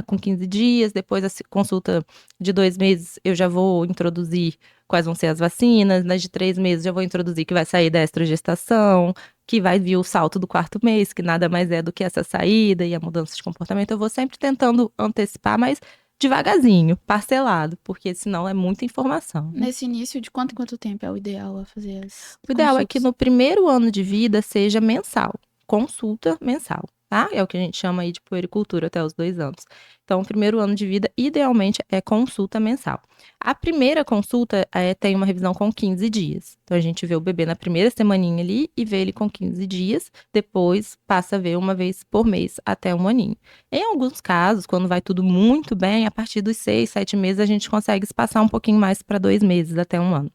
com 15 dias. Depois, a consulta de 2 meses, eu já vou introduzir quais vão ser as vacinas. Nas de 3 meses, já vou introduzir que vai sair da estrogestação, que vai vir o salto do 4 mês, que nada mais é do que essa saída e a mudança de comportamento. Eu vou sempre tentando antecipar, mas devagarzinho, parcelado, porque senão é muita informação, né? Nesse início, de quanto em quanto tempo é o ideal a fazer as O ideal é que consultas? no primeiro ano de vida seja mensal, consulta mensal, tá? É o que a gente chama aí de puericultura até os 2 anos. Então, o primeiro ano de vida, idealmente, é consulta mensal. A primeira consulta tem uma revisão com 15 dias. Então, a gente vê o bebê na primeira semaninha ali e vê ele com 15 dias. Depois, passa a ver uma vez por mês até 1 aninho. Em alguns casos, quando vai tudo muito bem, a partir dos 6, 7 meses, a gente consegue espaçar um pouquinho mais para 2 meses, até 1 ano.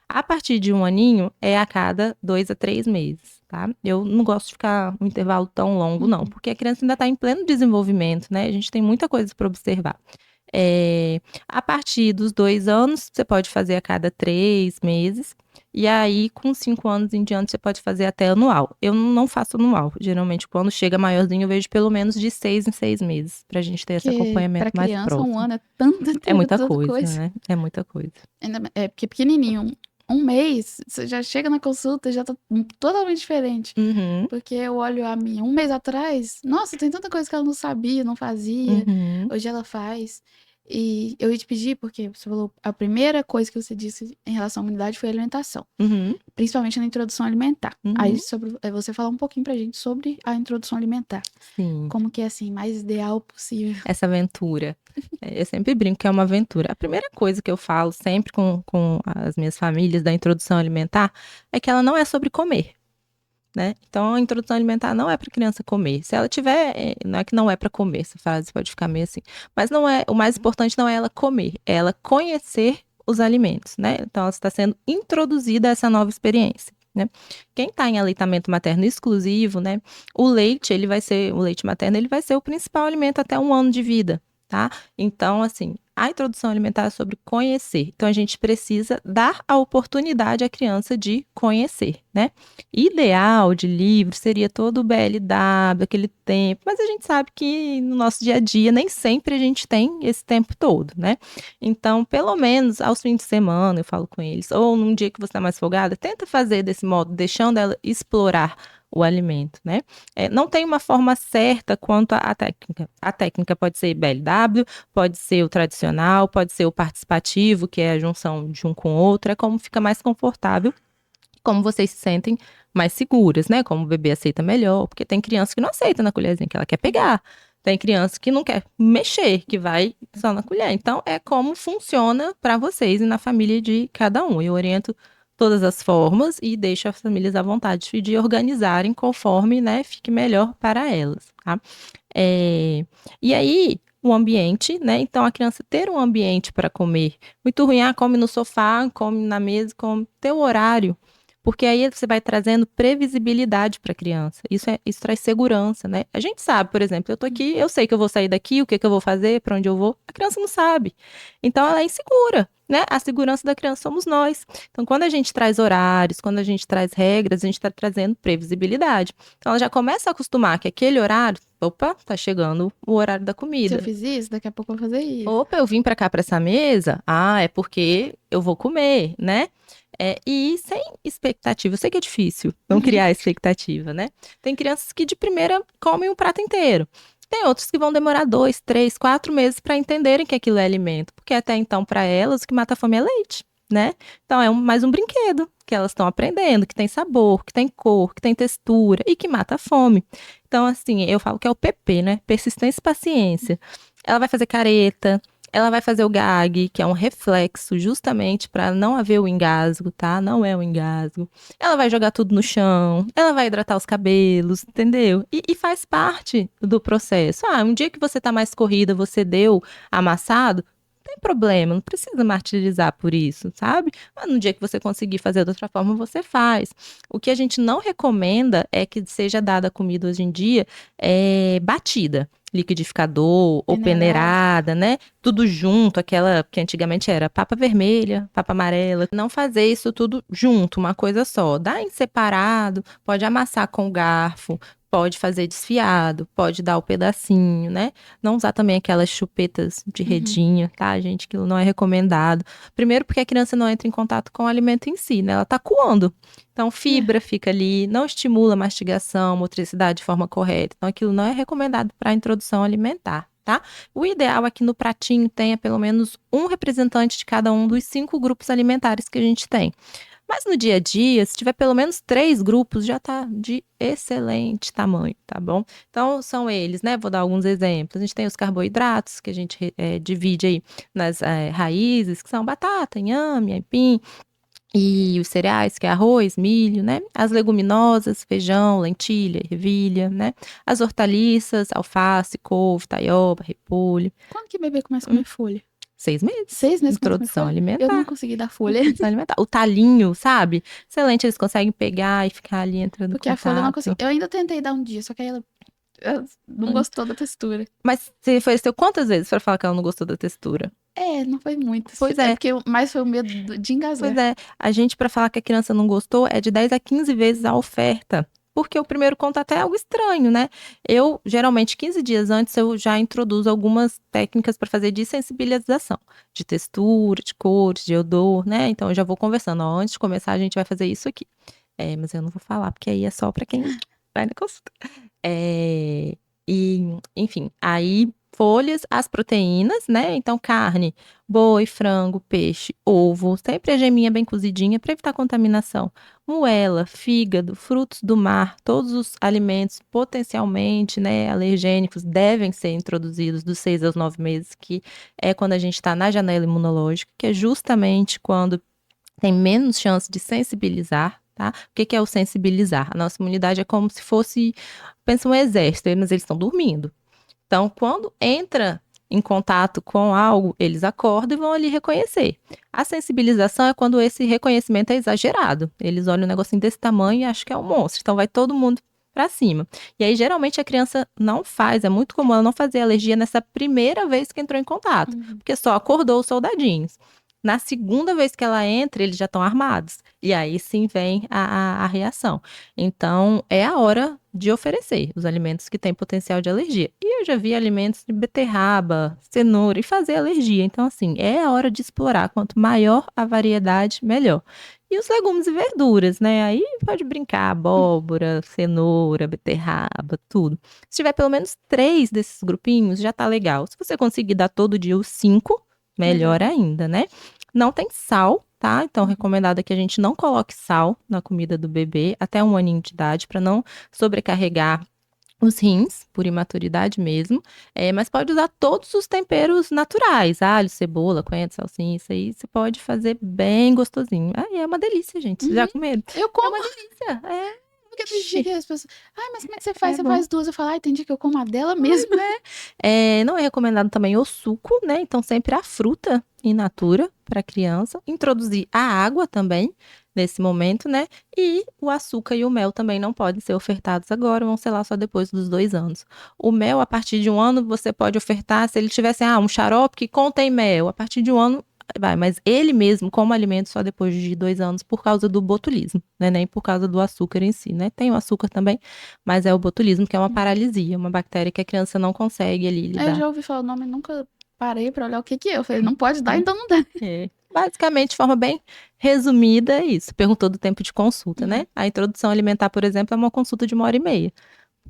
A partir de 1 aninho, é a cada 2 a 3 meses, tá? Eu não gosto de ficar um intervalo tão longo, não, porque a criança ainda está em pleno desenvolvimento, né? A gente tem muita coisa para observar. A partir dos 2 anos, você pode fazer a cada 3 meses. E aí, com 5 anos em diante, você pode fazer até anual. Eu não faço anual. Geralmente, quando chega maiorzinho, eu vejo pelo menos de 6 em 6 meses, pra gente ter esse Porque acompanhamento para mais criança, um próximo. ano é tanta, É muita tanta coisa, coisa. né? É muita coisa. É porque pequenininho, um mês, você já chega na consulta e já tá totalmente diferente. Uhum, Porque eu olho a minha um mês atrás, nossa, tem tanta coisa que ela não sabia, não fazia. uhum. Hoje ela faz. E eu ia te pedir, porque você falou, a primeira coisa que você disse em relação à imunidade foi a alimentação, Uhum, principalmente na introdução alimentar. Aí uhum. você falar um pouquinho pra gente sobre a introdução alimentar. Sim, Como que é assim, mais ideal possível. essa aventura. Eu sempre brinco que é uma aventura. A primeira coisa que eu falo sempre com as minhas famílias da introdução alimentar é que ela não é sobre comer, né? Então, a introdução alimentar não é para criança comer. Se ela tiver, não é que não é para comer, essa frase pode ficar meio assim. Mas não é, o mais importante não é ela comer, é ela conhecer os alimentos, né? Então, ela está sendo introduzida a essa nova experiência, né? Quem está em aleitamento materno exclusivo, né? O leite materno, ele vai ser o principal alimento até 1 ano de vida, tá? Então, assim, a introdução alimentar é sobre conhecer. Então, a gente precisa dar a oportunidade à criança de conhecer, né? Ideal de livro seria todo o BLW, aquele tempo, mas a gente sabe que no nosso dia a dia nem sempre a gente tem esse tempo todo, né? Então, pelo menos aos fins de semana, eu falo com eles, ou num dia que você está mais folgada, tenta fazer desse modo, deixando ela explorar o alimento, né? Não tem uma forma certa quanto à técnica. A técnica pode ser BLW, pode ser o tradicional, pode ser o participativo, que é a junção de um com o outro, é como fica mais confortável, como vocês se sentem mais seguras, né? Como o bebê aceita melhor, porque tem criança que não aceita na colherzinha, que ela quer pegar. Tem criança que não quer mexer, que vai só na colher. Então, é como funciona para vocês e na família de cada um. Eu oriento todas as formas e deixo as famílias à vontade de organizarem conforme, né, fique melhor para elas, tá? E aí, o ambiente, né? Então, a criança ter um ambiente para comer. Muito ruim, come no sofá, come na mesa, come. Ter o horário. Porque aí você vai trazendo previsibilidade para a criança. Isso traz segurança, né? A gente sabe, por exemplo, eu tô aqui, eu sei que eu vou sair daqui, o que que eu vou fazer, para onde eu vou. A criança não sabe. Então, ela é insegura, né? A segurança da criança somos nós. Então, quando a gente traz horários, quando a gente traz regras, a gente está trazendo previsibilidade. Então, ela já começa a acostumar que aquele horário, opa, tá chegando o horário da Se eu comida. fiz isso, daqui a pouco eu vou fazer isso. Opa, eu vim para cá para essa mesa? Ah, é porque eu vou comer, né? E sem expectativa. Eu sei que é difícil não criar expectativa, né? Tem crianças que de primeira comem um prato inteiro. Tem outros que vão demorar 2, 3, 4 meses para entenderem que aquilo é alimento, porque até então, para elas, o que mata a fome é leite, né? Então, é mais um brinquedo que elas estão aprendendo, que tem sabor, que tem cor, que tem textura e que mata a fome. Então, assim, eu falo que é o PP, né? Persistência e paciência. Ela vai fazer careta, ela vai fazer o gag, que é um reflexo justamente para não haver o engasgo, tá? Não é o engasgo. Ela vai jogar tudo no chão, ela vai hidratar os cabelos, entendeu? E faz parte do processo. Um dia que você tá mais corrida, você deu amassado, não tem problema, não precisa martirizar por isso, sabe? Mas no dia que você conseguir fazer de outra forma, você faz. O que a gente não recomenda é que seja dada comida hoje em dia batida. Liquidificador ou peneirada, né? Tudo junto, aquela que antigamente era papa vermelha, papa amarela. Não fazer isso tudo junto, uma coisa só. Dá em separado, pode amassar com o garfo, pode fazer desfiado, pode dar o pedacinho, né? Não usar também aquelas chupetas de redinha, tá, gente? Aquilo não é recomendado. Primeiro porque a criança não entra em contato com o alimento em si, né? Ela tá coando. Então, fibra fica ali, não estimula a mastigação, motricidade de forma correta. Então, aquilo não é recomendado para a introdução alimentar, tá? O ideal é que no pratinho tenha pelo menos um representante de cada um dos 5 grupos alimentares que a gente tem. Mas no dia a dia, se tiver pelo menos 3 grupos, já tá de excelente tamanho, tá bom? Então, são eles, né? Vou dar alguns exemplos. A gente tem os carboidratos, que a gente divide aí nas raízes, que são batata, inhame, aipim. E os cereais, que é arroz, milho, né? As leguminosas, feijão, lentilha, ervilha, né? As hortaliças, alface, couve, taioba, repolho. Quando que bebê começa a comer folha? 6 meses. 6 meses que Introdução alimentar. Eu não consegui dar folha. Introdução alimentar. O talinho, sabe? Excelente, eles conseguem pegar e ficar ali entrando Porque contato. a folha eu não consegui. Eu ainda tentei dar um dia, só que aí ela não gostou da textura. Mas você ofereceu quantas vezes para falar que ela não gostou da textura? Não foi muito. Pois é. Porque mais foi o medo de engasgar. Pois é. A gente, para falar que a criança não gostou, é de 10 a 15 vezes a oferta. Porque o primeiro contato é algo estranho, né? Eu, geralmente, 15 dias antes, eu já introduzo algumas técnicas para fazer desensibilização. De textura, de cores, de odor, né? Então, eu já vou conversando. Ó, antes de começar, a gente vai fazer isso aqui. Mas eu não vou falar, porque aí é só para quem vai na consulta. Enfim, aí folhas, as proteínas, né? Então, carne, boi, frango, peixe, ovo, sempre a geminha bem cozidinha para evitar contaminação. Moela, fígado, frutos do mar, todos os alimentos potencialmente, né, alergênicos devem ser introduzidos dos 6 aos 9 meses, que é quando a gente está na janela imunológica, que é justamente quando tem menos chance de sensibilizar, tá? O que é o sensibilizar? A nossa imunidade é como se fosse, pensa um exército, mas eles estão dormindo. Então, quando entra em contato com algo, eles acordam e vão ali reconhecer. A sensibilização é quando esse reconhecimento é exagerado. Eles olham um negocinho desse tamanho e acham que é um monstro. Então, vai todo mundo para cima. E aí, geralmente, a criança não faz, é muito comum ela não fazer alergia nessa primeira vez que entrou em contato, porque só acordou os soldadinhos. Na segunda vez que ela entra, eles já estão armados. E aí sim vem a reação. Então, é a hora de oferecer os alimentos que têm potencial de alergia. E eu já vi alimentos de beterraba, cenoura e fazer alergia. Então, assim, é a hora de explorar. Quanto maior a variedade, melhor. E os legumes e verduras, né? Aí pode brincar, abóbora, cenoura, beterraba, tudo. Se tiver pelo menos 3 desses grupinhos, já tá legal. Se você conseguir dar todo dia os 5, melhor ainda, né? Não tem sal, tá? Então, recomendado é que a gente não coloque sal na comida do bebê até 1 aninho de idade, para não sobrecarregar os rins, por imaturidade mesmo. Mas pode usar todos os temperos naturais, alho, cebola, coentro, salsinha, isso aí você pode fazer bem gostosinho. É uma delícia, gente. Vocês já comeram? Eu como. É uma delícia, Porque tem dia que as pessoas... mas como é que você faz? Você faz 2. Eu falo, tem dia que eu como a dela mesmo. Não é recomendado também o suco, né? Então, sempre a fruta in natura para a criança. Introduzir a água também nesse momento, né? E o açúcar e o mel também não podem ser ofertados agora, vão ser lá só depois dos 2 anos. O mel, a partir de 1 ano, você pode ofertar, se ele tivesse um xarope que contém mel, a partir de 1 ano, vai, mas ele mesmo como alimento só depois de 2 anos por causa do botulismo, né? Nem por causa do açúcar em si, né? Tem o açúcar também, mas é o botulismo, que é uma paralisia, uma bactéria que a criança não consegue ali lidar. Eu já ouvi falar o nome, nunca parei pra olhar o que é. Eu falei, não pode dar, então não dá. basicamente, de forma bem resumida, é isso. Perguntou do tempo de consulta, né? A introdução alimentar, por exemplo, é uma consulta de 1h30.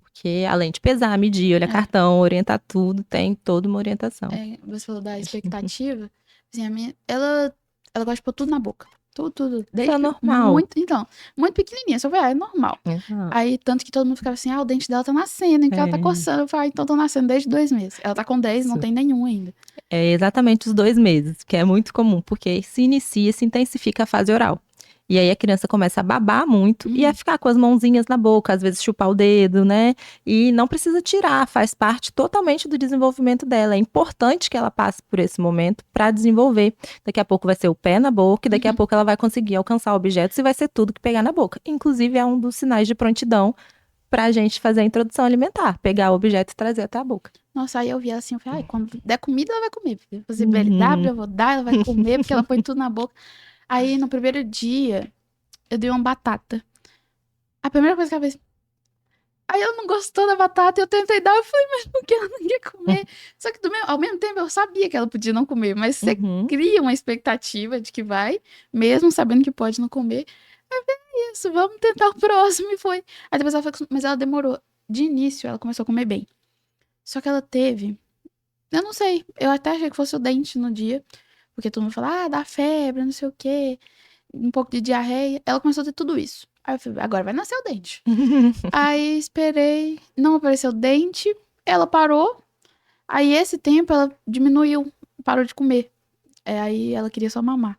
Porque além de pesar, medir, olhar cartão, orientar tudo, tem toda uma orientação. Você falou da expectativa. Assim, a minha, ela gosta de pôr tudo na boca. Tudo. Isso Desde é normal. muito pequenininha. Só falei, é normal. Exato. Aí, tanto que todo mundo ficava assim, o dente dela tá nascendo, que ela tá coçando. Eu falei, então tá nascendo desde 2 meses. Ela tá com 10, não tem nenhum ainda. É exatamente os 2 meses, que é muito comum, porque se intensifica a fase oral. E aí a criança começa a babar muito e a ficar com as mãozinhas na boca, às vezes chupar o dedo, né? E não precisa tirar, faz parte totalmente do desenvolvimento dela. É importante que ela passe por esse momento para desenvolver. Daqui a pouco vai ser o pé na boca e daqui a pouco ela vai conseguir alcançar objetos e vai ser tudo que pegar na boca. Inclusive é um dos sinais de prontidão pra gente fazer a introdução alimentar, pegar o objeto e trazer até a boca. Nossa, aí eu vi ela assim, eu falei, quando der comida, ela vai comer. Fazer BLW, eu vou dar, ela vai comer, porque ela põe tudo na boca. Aí, no primeiro dia, eu dei uma batata. A primeira coisa que ela fez... Aí ela não gostou da batata, eu tentei dar, eu falei, mas por que ela não quer comer? Só que ao mesmo tempo eu sabia que ela podia não comer, mas você cria uma expectativa de que vai, mesmo sabendo que pode não comer. Aí eu falei, isso, vamos tentar o próximo, e foi. Aí depois ela falou, mas ela demorou. De início, ela começou a comer bem. Só que ela teve... Eu não sei, eu até achei que fosse o dente no dia, porque todo mundo fala, dá febre, não sei o quê, um pouco de diarreia. Ela começou a ter tudo isso. Aí eu falei, agora vai nascer o dente. Aí esperei, não apareceu o dente, ela parou. Aí esse tempo ela diminuiu, parou de comer. Aí ela queria só mamar.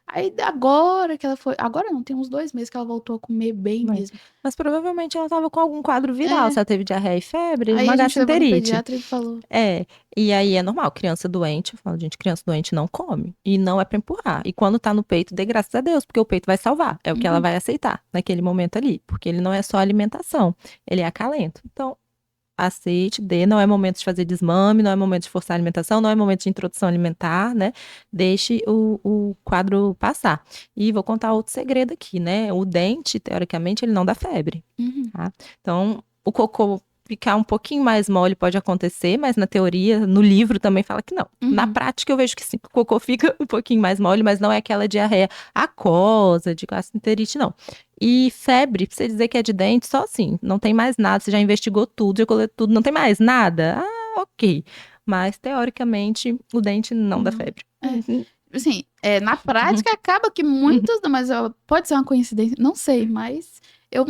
Aí agora que ela foi. Agora não, tem uns 2 meses que ela voltou a comer bem mesmo. Mas provavelmente ela tava com algum quadro viral. Se ela teve diarreia e febre, Aí uma a gente levou no gastroenterite. pediatra e ele falou. E aí é normal, criança doente, eu falo, gente, criança doente não come. E não é pra empurrar. E quando tá no peito, dê graças a Deus, porque o peito vai salvar. É o que ela vai aceitar naquele momento ali. Porque ele não é só alimentação, ele é acalento. Então, aceite, dê, não é momento de fazer desmame, não é momento de forçar a alimentação, não é momento de introdução alimentar, né? Deixe o quadro passar. E vou contar outro segredo aqui, né? O dente, teoricamente, ele não dá febre, tá? Então, o cocô ficar um pouquinho mais mole pode acontecer, mas na teoria, no livro também fala que não. Na prática eu vejo que sim, o cocô fica um pouquinho mais mole, mas não é aquela diarreia aquosa, de gastroenterite, não. E febre, pra você dizer que é de dente, só assim, não tem mais nada, você já investigou tudo, já coletou tudo, não tem mais nada? Ok. Mas, teoricamente, o dente não dá febre. Assim, na prática acaba que muitos, mas pode ser uma coincidência, não sei, mas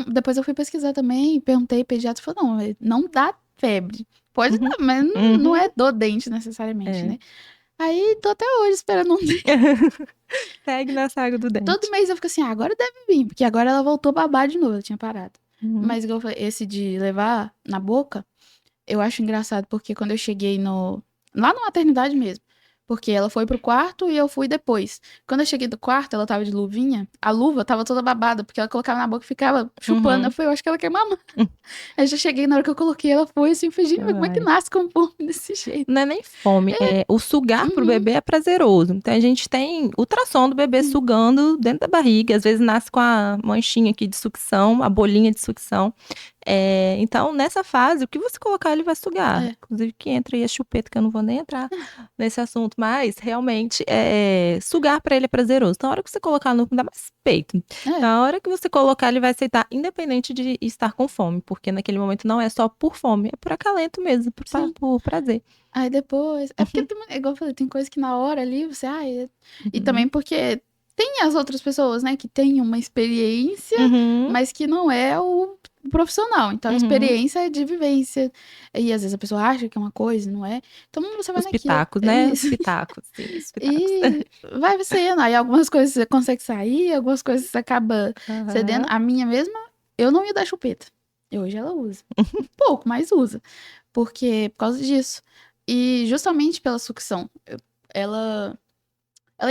depois eu fui pesquisar também, perguntei, pediatra falou, não dá febre. Pode dar, mas não é do dente necessariamente, né? Aí tô até hoje esperando um dente. Segue na saga do dente. Todo mês eu fico assim, agora deve vir, porque agora ela voltou a babar de novo, ela tinha parado. Mas igual eu falei, esse de levar na boca, eu acho engraçado, porque quando eu cheguei lá na maternidade mesmo, porque ela foi pro quarto e eu fui depois. Quando eu cheguei do quarto, ela tava de luvinha, a luva tava toda babada, porque ela colocava na boca e ficava chupando. Eu acho que ela quer mamar. Aí eu já cheguei, na hora que eu coloquei, ela foi assim, falei, gente, mas como é que nasce com fome desse jeito? Não é nem fome, o sugar pro bebê é prazeroso. Então a gente tem ultrassom do bebê sugando dentro da barriga, às vezes nasce com a manchinha aqui de sucção, a bolinha de sucção. Então, nessa fase, o que você colocar, ele vai sugar. Inclusive, que entra aí a chupeta, que eu não vou nem entrar nesse assunto. Mas, realmente, sugar pra ele é prazeroso. Então, a hora que você colocar no... Dá mais peito. Na hora que você colocar, ele vai aceitar, independente de estar com fome. Porque naquele momento não é só por fome, é por acalento mesmo, por prazer. Aí depois... É porque, igual eu falei, tem coisa que na hora ali, você... E também porque... Tem as outras pessoas, né, que têm uma experiência, mas que não é o profissional. Então, a experiência é de vivência. E às vezes a pessoa acha que é uma coisa, não é. Então, você vai Os pitacos, né? Os pitacos, sim, os pitacos. E vai sendo. Aí algumas coisas você consegue sair, algumas coisas você acaba cedendo. A minha mesma, eu não ia dar chupeta. Hoje ela usa. Um pouco, mas usa. Por causa disso. E justamente pela sucção. Ela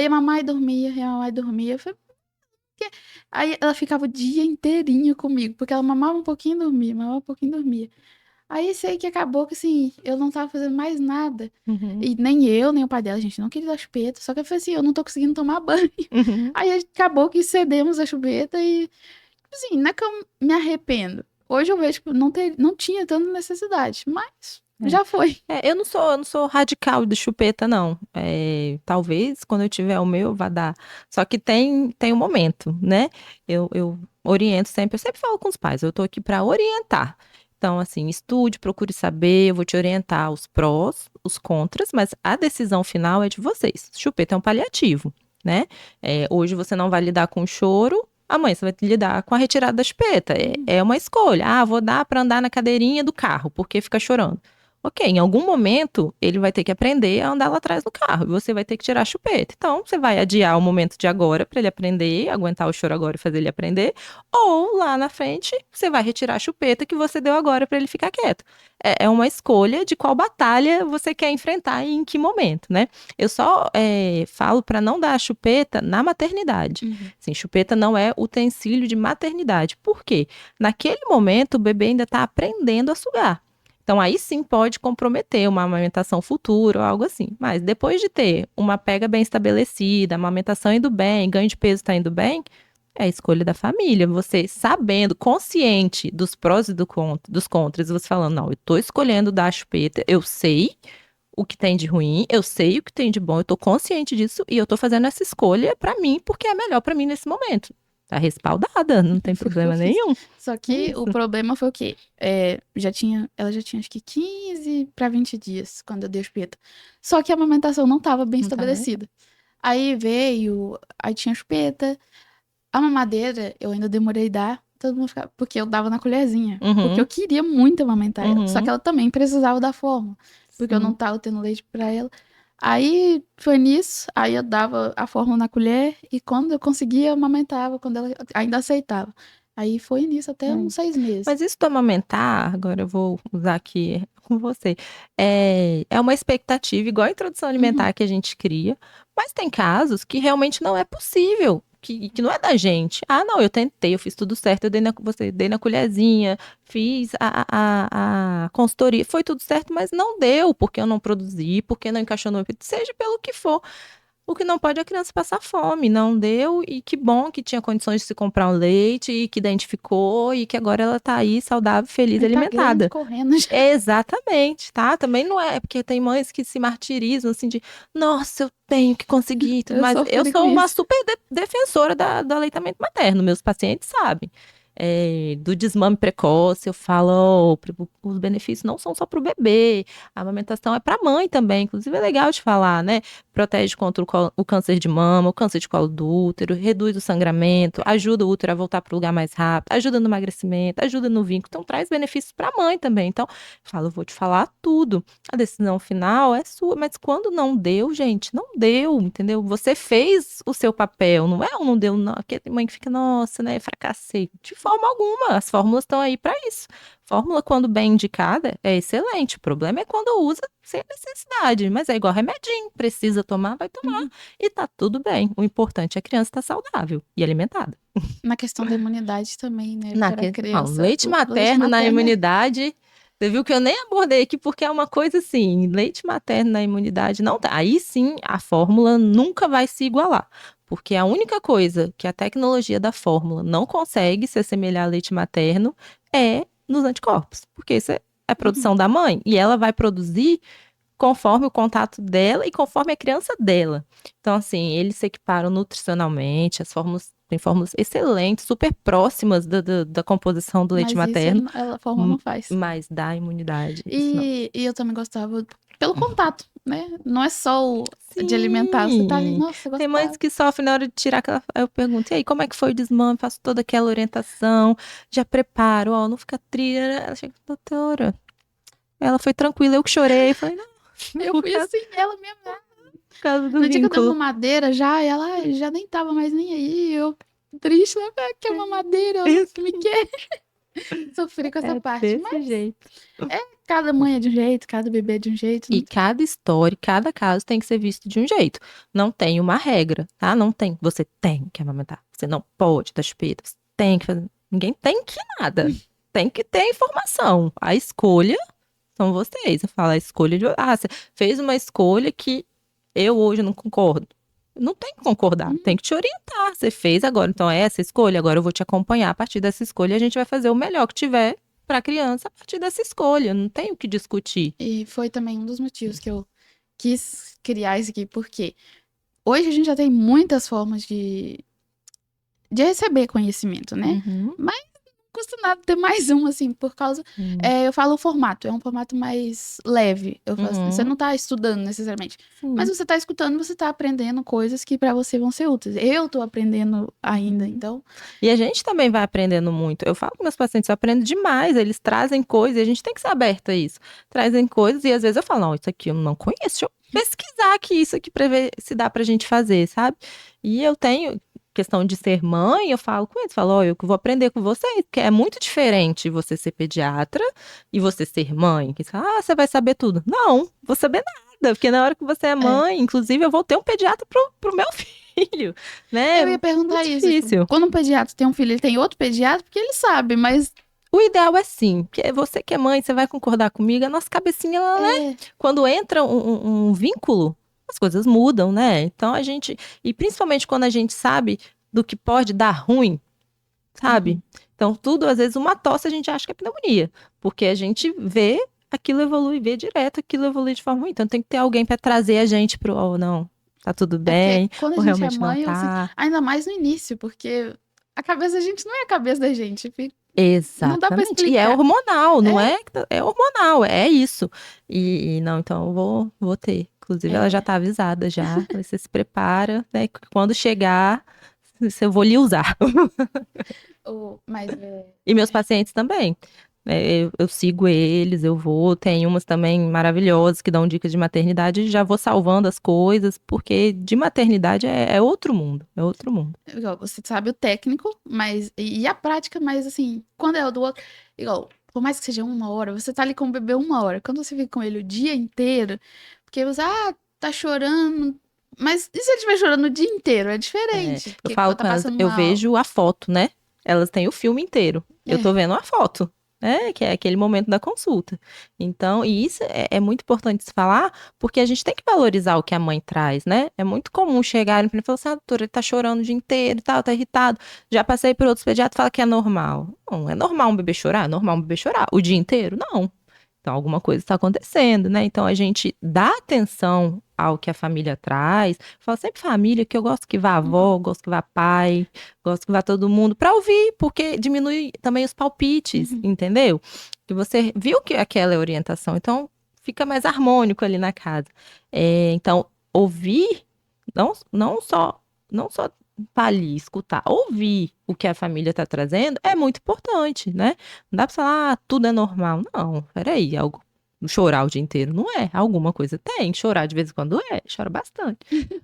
ia mamar e dormia, ia mamar e dormia. Eu falei, aí ela ficava o dia inteirinho comigo, porque ela mamava um pouquinho e dormia, mamava um pouquinho e dormia. Aí sei que acabou que assim, eu não tava fazendo mais nada. E nem eu, nem o pai dela, a gente não queria dar chupeta. Só que eu falei assim, eu não tô conseguindo tomar banho. Aí acabou que cedemos a chupeta e, assim, não é que eu me arrependo. Hoje eu vejo que não tinha tanta necessidade, mas Já foi. Eu não sou radical de chupeta, não. Talvez quando eu tiver o meu, vá dar. Só que tem um momento, né? Eu oriento sempre, eu sempre falo com os pais, eu tô aqui para orientar. Então, assim, estude, procure saber, eu vou te orientar os prós, os contras, mas a decisão final é de vocês. Chupeta é um paliativo, né? Hoje você não vai lidar com o choro, amanhã você vai lidar com a retirada da chupeta. É uma escolha. Ah, vou dar para andar na cadeirinha do carro, porque fica chorando. Ok, em algum momento ele vai ter que aprender a andar lá atrás do carro e você vai ter que tirar a chupeta. Então, você vai adiar o momento de agora para ele aprender, aguentar o choro agora e fazer ele aprender, ou lá na frente você vai retirar a chupeta que você deu agora para ele ficar quieto. É uma escolha de qual batalha você quer enfrentar e em que momento, né? Eu só falo para não dar a chupeta na maternidade. Assim, chupeta não é utensílio de maternidade. Por quê? Naquele momento o bebê ainda está aprendendo a sugar. Então, aí sim pode comprometer uma amamentação futura ou algo assim. Mas depois de ter uma pega bem estabelecida, a amamentação indo bem, ganho de peso está indo bem, é a escolha da família. Você sabendo, consciente dos prós e dos contras, você falando, não, eu estou escolhendo dar a chupeta, eu sei o que tem de ruim, eu sei o que tem de bom, eu estou consciente disso e eu estou fazendo essa escolha para mim, porque é melhor para mim nesse momento. Tá respaldada, não tem problema nenhum. Só que o problema foi o quê? Ela já tinha acho que 15 para 20 dias quando eu dei a chupeta. Só que a amamentação não estava bem Não tá, né? estabelecida. Aí tinha chupeta. A mamadeira eu ainda demorei a dar, todo mundo ficava, porque eu dava na colherzinha. Porque eu queria muito amamentar ela. Só que ela também precisava da fórmula, porque eu não tava tendo leite pra ela. Aí foi nisso, aí eu dava a fórmula na colher e quando eu conseguia, eu amamentava, quando ela ainda aceitava. Aí foi nisso até uns 6 meses. Mas isso do amamentar, agora eu vou usar aqui com você, é uma expectativa, igual a introdução alimentar que a gente cria, mas tem casos que realmente não é possível, que não é da gente. Ah, não, eu tentei, eu fiz tudo certo, eu dei na colherzinha, fiz a consultoria, foi tudo certo, mas não deu, porque eu não produzi, porque não encaixou no meu peito, seja pelo que for. O que não pode é a criança passar fome, não deu, e que bom que tinha condições de se comprar um leite, e que identificou, e que agora ela tá aí saudável, feliz, Aí tá alimentada. grande, correndo já. Exatamente, tá? Também não é, porque tem mães que se martirizam, assim, de nossa, eu tenho que conseguir, tudo Eu mais. Eu sofri sou com uma isso. super defensora do aleitamento materno, meus pacientes sabem. Do desmame precoce, eu falo, os benefícios não são só para o bebê, a amamentação é para a mãe também, inclusive é legal de falar, né? Protege contra o câncer de mama, o câncer de colo do útero, reduz o sangramento, ajuda o útero a voltar para o lugar mais rápido, ajuda no emagrecimento, ajuda no vínculo, então traz benefícios para a mãe também. Então, eu falo, eu vou te falar tudo. A decisão final é sua, mas quando não deu, gente, não deu, entendeu? Você fez o seu papel, não é um não deu, não. Aquela mãe que fica, nossa, né, fracassei. De forma alguma, as fórmulas estão aí para isso. Fórmula, quando bem indicada, é excelente. O problema é quando usa sem necessidade. Mas é igual remedinho. Precisa tomar, vai tomar. E tá tudo bem. O importante é a criança estar saudável e alimentada. Na questão da imunidade também, né? Na Para criança. leite materno na imunidade. Você viu que eu nem abordei aqui porque é uma coisa assim, leite materno na imunidade não tá. Aí sim, a fórmula nunca vai se igualar. Porque a única coisa que a tecnologia da fórmula não consegue se assemelhar a leite materno é nos anticorpos. Porque isso é a produção da mãe. E ela vai produzir conforme o contato dela e conforme a criança dela. Então, assim, eles se equiparam nutricionalmente, as fórmulas tem fórmulas excelentes, super próximas da composição do leite Mas materno, isso a fórmula não faz. mas da imunidade, isso não. E eu também gostava pelo contato, né? Não é só o de alimentar, você tá ali, nossa, Tem gostava. mães que sofrem na hora de tirar aquela. Eu pergunto, e aí, como é que foi o desmame? Faço toda aquela orientação, já preparo, ó, não fica triste. Ela chega, doutora. Ela foi tranquila, eu que chorei. Falei, não, Eu fui assim, ela mesmo. por causa do No dia que eu dei uma vínculo. mamadeira, ela já nem tava mais nem aí. Eu triste, né? Que é mamadeira, Isso. que me quer. Sofri com essa É parte. desse Mas jeito. cada mãe é de um jeito, cada bebê é de um jeito. E cada história, cada caso tem que ser visto de um jeito. Não tem uma regra, tá? Não tem. Você tem que amamentar. Você não pode dar chupeta. Você tem que fazer. Ninguém tem que nada. Tem que ter informação. A escolha são vocês. Eu falo a escolha de. Ah, você fez uma escolha que eu hoje não concordo. Não tem que concordar, tem que te orientar. Você fez agora, então é essa escolha. Agora eu vou te acompanhar a partir dessa escolha. A gente vai fazer o melhor que tiver para a criança a partir dessa escolha, não tem o que discutir. E foi também um dos motivos que eu quis criar isso aqui, porque hoje a gente já tem muitas formas de receber conhecimento, né? Uhum. Mas não custa nada ter mais um, assim, por causa. Eu falo o formato, é um formato mais leve. Eu falo assim, você não tá estudando necessariamente. Mas você tá escutando, você tá aprendendo coisas que pra você vão ser úteis. Eu tô aprendendo ainda, então. E a gente também vai aprendendo muito. Eu falo com meus pacientes, eu aprendo demais. Eles trazem coisas e a gente tem que ser aberta a isso. Trazem coisas e às vezes eu falo, não, isso aqui eu não conheço. Deixa eu pesquisar aqui isso aqui pra ver se dá pra gente fazer, sabe? E eu tenho questão de ser mãe, eu falo com eles, falo, ó, eu vou aprender com vocês, porque é muito diferente você ser pediatra e você ser mãe. Que você fala, você vai saber tudo. Não, vou saber nada, porque na hora que você é mãe, inclusive eu vou ter um pediatra pro meu filho, né? Eu ia perguntar Muito isso. difícil. Tipo, quando um pediatra tem um filho, ele tem outro pediatra, porque ele sabe, mas. O ideal é sim, porque você que é mãe, você vai concordar comigo, a nossa cabecinha, né? Quando entra um vínculo, as coisas mudam, né? Então a gente, e principalmente quando a gente sabe do que pode dar ruim, sabe? Então tudo, às vezes uma tosse a gente acha que é pneumonia, porque a gente vê aquilo evoluir, vê direto aquilo evoluir de forma ruim. Então tem que ter alguém para trazer a gente pro, oh, não, tá tudo bem, Quando ou a gente é realmente não mãe, assim, tá. ainda mais no início, porque a cabeça da gente não é a cabeça da gente. Não dá pra Exatamente. E é explicar. hormonal, não é? É hormonal, é isso. E não, então eu vou ter. Inclusive, ela já tá avisada já. Você se prepara, né? Que quando chegar, eu vou lhe usar. Mas E meus pacientes também. Eu sigo eles, eu vou. Tem umas também maravilhosas que dão dicas de maternidade e já vou salvando as coisas, porque de maternidade é outro mundo. É outro mundo. igual, você sabe o técnico, mas e a prática, mas assim, quando é o do outro, igual, por mais que seja uma hora, você tá ali com o bebê uma hora. Quando você fica com ele o dia inteiro, porque você, tá chorando, mas e se ele estiver chorando o dia inteiro? É diferente, Eu porque falo quando tá com elas, passando eu mal. vejo a foto, né? Elas têm o filme inteiro. Eu tô vendo a foto, né? Que é aquele momento da consulta. Então, e isso é muito importante se falar, porque a gente tem que valorizar o que a mãe traz, né? É muito comum chegarem para mim e falar assim, doutora, ele tá chorando o dia inteiro e tal, tá irritado. Já passei por outros pediatras e fala que é normal. Não, é normal um bebê chorar? É normal um bebê chorar. O dia inteiro? Não. Então, alguma coisa está acontecendo, né? Então, a gente dá atenção ao que a família traz. Fala sempre família, que eu gosto que vá a avó, gosto que vá pai, gosto que vá todo mundo, para ouvir, porque diminui também os palpites, entendeu? Que você viu que aquela é a orientação, então fica mais harmônico ali na casa. Então, ouvir, não só tá ali, escutar, ouvir o que a família está trazendo é muito importante, né? Não dá pra falar, tudo é normal. Não, peraí, chorar o dia inteiro não é. Alguma coisa tem. Chorar de vez em quando chora bastante.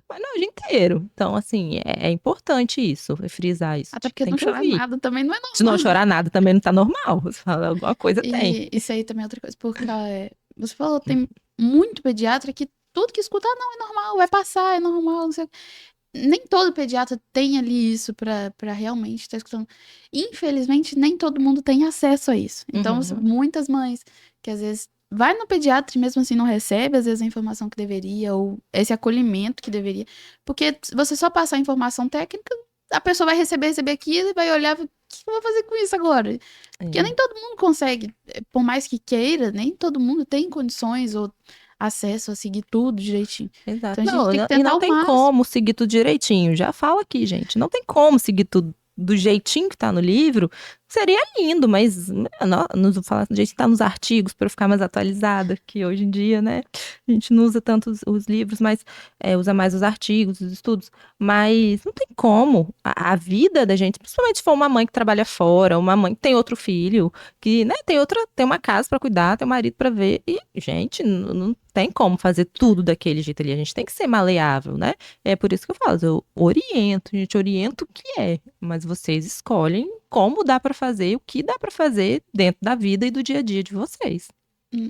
Mas não o dia inteiro. Então, assim, é importante isso, frisar isso. Até porque Tem não que chorar ouvir. nada também não é Se não normal. chorar nada, também não tá normal. Você fala, alguma coisa tem. E isso aí também é outra coisa, porque você falou, tem muito pediatra que tudo que escuta, não, é normal, vai passar, é normal, não sei o quê. Nem todo pediatra tem ali isso pra realmente estar escutando. Infelizmente, nem todo mundo tem acesso a isso. Então, muitas mães que às vezes vai no pediatra e mesmo assim não recebe, às vezes, a informação que deveria, ou esse acolhimento que deveria. Porque se você só passar a informação técnica, a pessoa vai receber aquilo e vai olhar, o que eu vou fazer com isso agora? Porque nem todo mundo consegue, por mais que queira, nem todo mundo tem condições ou acesso a seguir tudo direitinho. Exato. Então a gente Não, tem que e tentar não o tem máximo. como seguir tudo direitinho. Já fala aqui, gente. Não tem como seguir tudo do jeitinho que tá no livro. Seria lindo, mas não falar do jeito que tá nos artigos para eu ficar mais atualizada, que hoje em dia, né? A gente não usa tanto os livros, mas usa mais os artigos, os estudos. Mas não tem como. A vida da gente, principalmente se for uma mãe que trabalha fora, uma mãe que tem outro filho, que, né, tem uma casa para cuidar, tem um marido para ver. E, gente, não tem como fazer tudo daquele jeito ali. A gente tem que ser maleável, né? É por isso que eu falo, eu oriento, a gente orienta o que é, mas vocês escolhem como dá para fazer, o que dá para fazer dentro da vida e do dia a dia de vocês.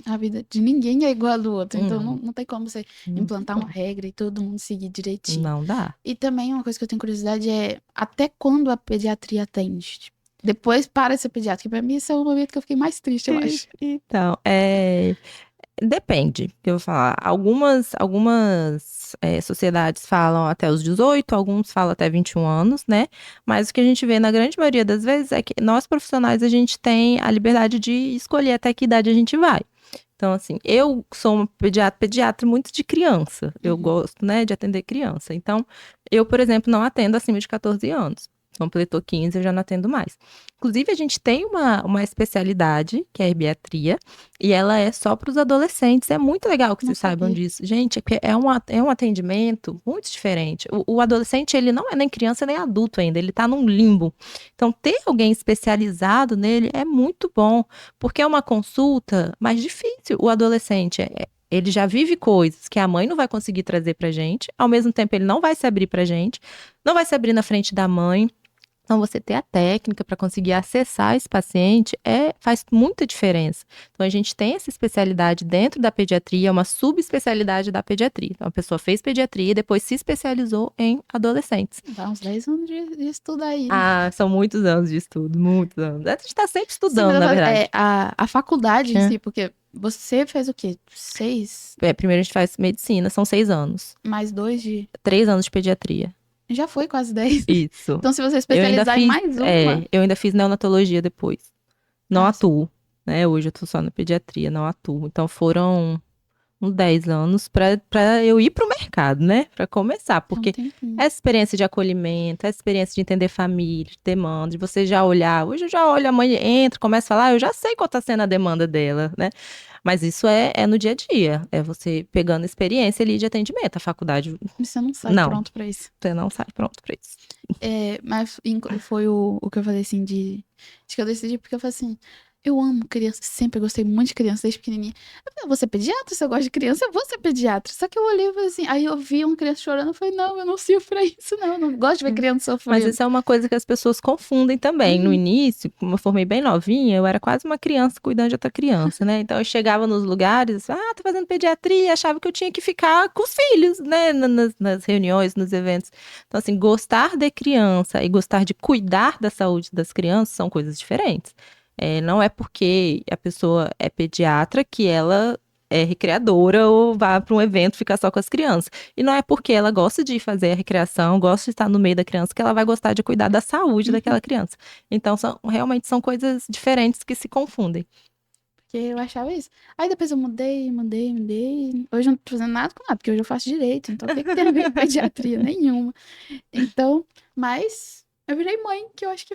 A vida de ninguém é igual a do outro, então Não. não tem como você Não tem implantar uma como. regra e todo mundo seguir direitinho. Não dá. E também uma coisa que eu tenho curiosidade é até quando a pediatria atende? Tipo, depois para de ser pediatra, que pra mim esse é o momento que eu fiquei mais triste, eu acho. Então, Depende, eu vou falar. Algumas sociedades falam até os 18, alguns falam até 21 anos, né? Mas o que a gente vê na grande maioria das vezes é que nós profissionais, a gente tem a liberdade de escolher até que idade a gente vai. Então, assim, eu sou uma pediatra muito de criança. Eu gosto, né, de atender criança. Então, eu, por exemplo, não atendo acima de 14 anos. Completou 15, eu já não atendo mais. Inclusive, a gente tem uma especialidade, que é a herbiatria, e ela é só para os adolescentes. É muito legal que Não vocês saibam sabia. disso. Gente, é um atendimento muito diferente. O adolescente, ele não é nem criança nem adulto ainda, ele está num limbo. Então, ter alguém especializado nele é muito bom, porque é uma consulta mais difícil. O adolescente, ele já vive coisas que a mãe não vai conseguir trazer pra gente, ao mesmo tempo ele não vai se abrir pra gente, não vai se abrir na frente da mãe. Então, você ter a técnica para conseguir acessar esse paciente faz muita diferença. Então, a gente tem essa especialidade dentro da pediatria, uma subespecialidade da pediatria. Então, a pessoa fez pediatria e depois se especializou em adolescentes. Dá uns 10 anos de estudo aí, né? Ah, são muitos anos de estudo, muitos anos. A gente está sempre Sim, mas estudando, na verdade. a faculdade em É. si, porque você fez o quê? 6 Primeiro a gente faz medicina, são 6 anos. mais 2 de... 3 anos de pediatria. Já foi quase 10. Isso. Então, se você Eu ainda especializar em fiz, mais uma... eu ainda fiz neonatologia depois. Não Ah, sim. atuo, né? Hoje eu tô só na pediatria, não atuo. Então foram uns 10 anos para eu ir pro mercado, né? Para começar, É um porque tempinho. essa experiência de acolhimento, essa experiência de entender família, de demanda, de você já olhar. Hoje eu já olho, a mãe entra, começa a falar, eu já sei qual tá sendo a demanda dela, né? Mas isso é no dia a dia, é você pegando experiência ali de atendimento. A faculdade, Você não sai não, pronto pra isso. você não sai pronto para isso. Mas foi o que eu falei assim de que eu decidi, porque eu falei assim, eu amo criança, sempre gostei muito de criança, desde pequenininha. Eu falei, eu vou ser pediatra, se eu gosto de criança, eu vou ser pediatra. Só que eu olhei e falei assim, aí eu vi uma criança chorando, eu falei, não, eu não sirvo pra isso, não, eu não gosto de ver criança Mas sofrendo. isso é uma coisa que as pessoas confundem também. No início, como eu formei bem novinha, eu era quase uma criança cuidando de outra criança, né? Então eu chegava nos lugares, tô fazendo pediatria, achava que eu tinha que ficar com os filhos, né? Nas reuniões, nos eventos. Então, assim, gostar de criança e gostar de cuidar da saúde das crianças são coisas diferentes. Não é porque a pessoa é pediatra que ela é recreadora ou vá para um evento ficar só com as crianças. E não é porque ela gosta de fazer a recreação, gosta de estar no meio da criança, que ela vai gostar de cuidar da saúde daquela criança. Então, realmente são coisas diferentes que se confundem. Porque eu achava isso. Aí depois eu mudei. Hoje eu não tô fazendo nada com nada, porque hoje eu faço direito, então tem que ter a ver com pediatria nenhuma. Então, mas eu virei mãe, que eu acho que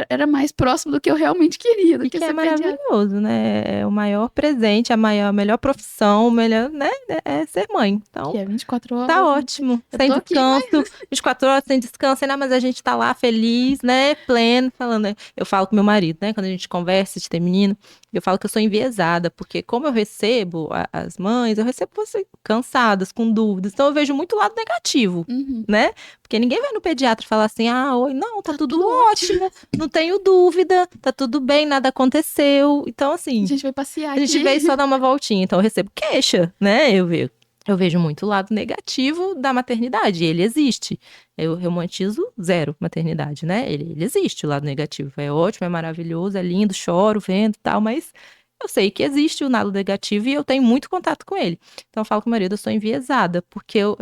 era mais próximo do que eu realmente queria, do E que que é ser pediatra. maravilhoso, né? É o maior presente, a melhor profissão, o melhor, né? É ser mãe. Então, Que é 24 tá horas, né? ótimo, Eu sem tô aqui, mas descanso, 24 horas sem descanso, né? Mas a gente tá lá feliz, né? Pleno, falando. Né? Eu falo com meu marido, né? Quando a gente conversa de ter menino, eu falo que eu sou enviesada, porque como eu recebo as mães, eu recebo você cansadas, com dúvidas, então eu vejo muito o lado negativo, uhum, né? Porque ninguém vai no pediatra e falar assim, oi, não, tá tudo tudo ótimo, não tenho dúvida, tá tudo bem, nada aconteceu. Então, a assim, gente vai passear a gente veio aqui. só dar uma voltinha, então eu recebo queixa, né? Eu vejo muito o lado negativo da maternidade, e ele existe. Eu romantizo zero maternidade, né? Ele existe, o lado negativo. É ótimo, é maravilhoso, é lindo, choro, vendo e tal, mas eu sei que existe o lado negativo e eu tenho muito contato com ele. Então eu falo com o marido, eu sou enviesada, porque eu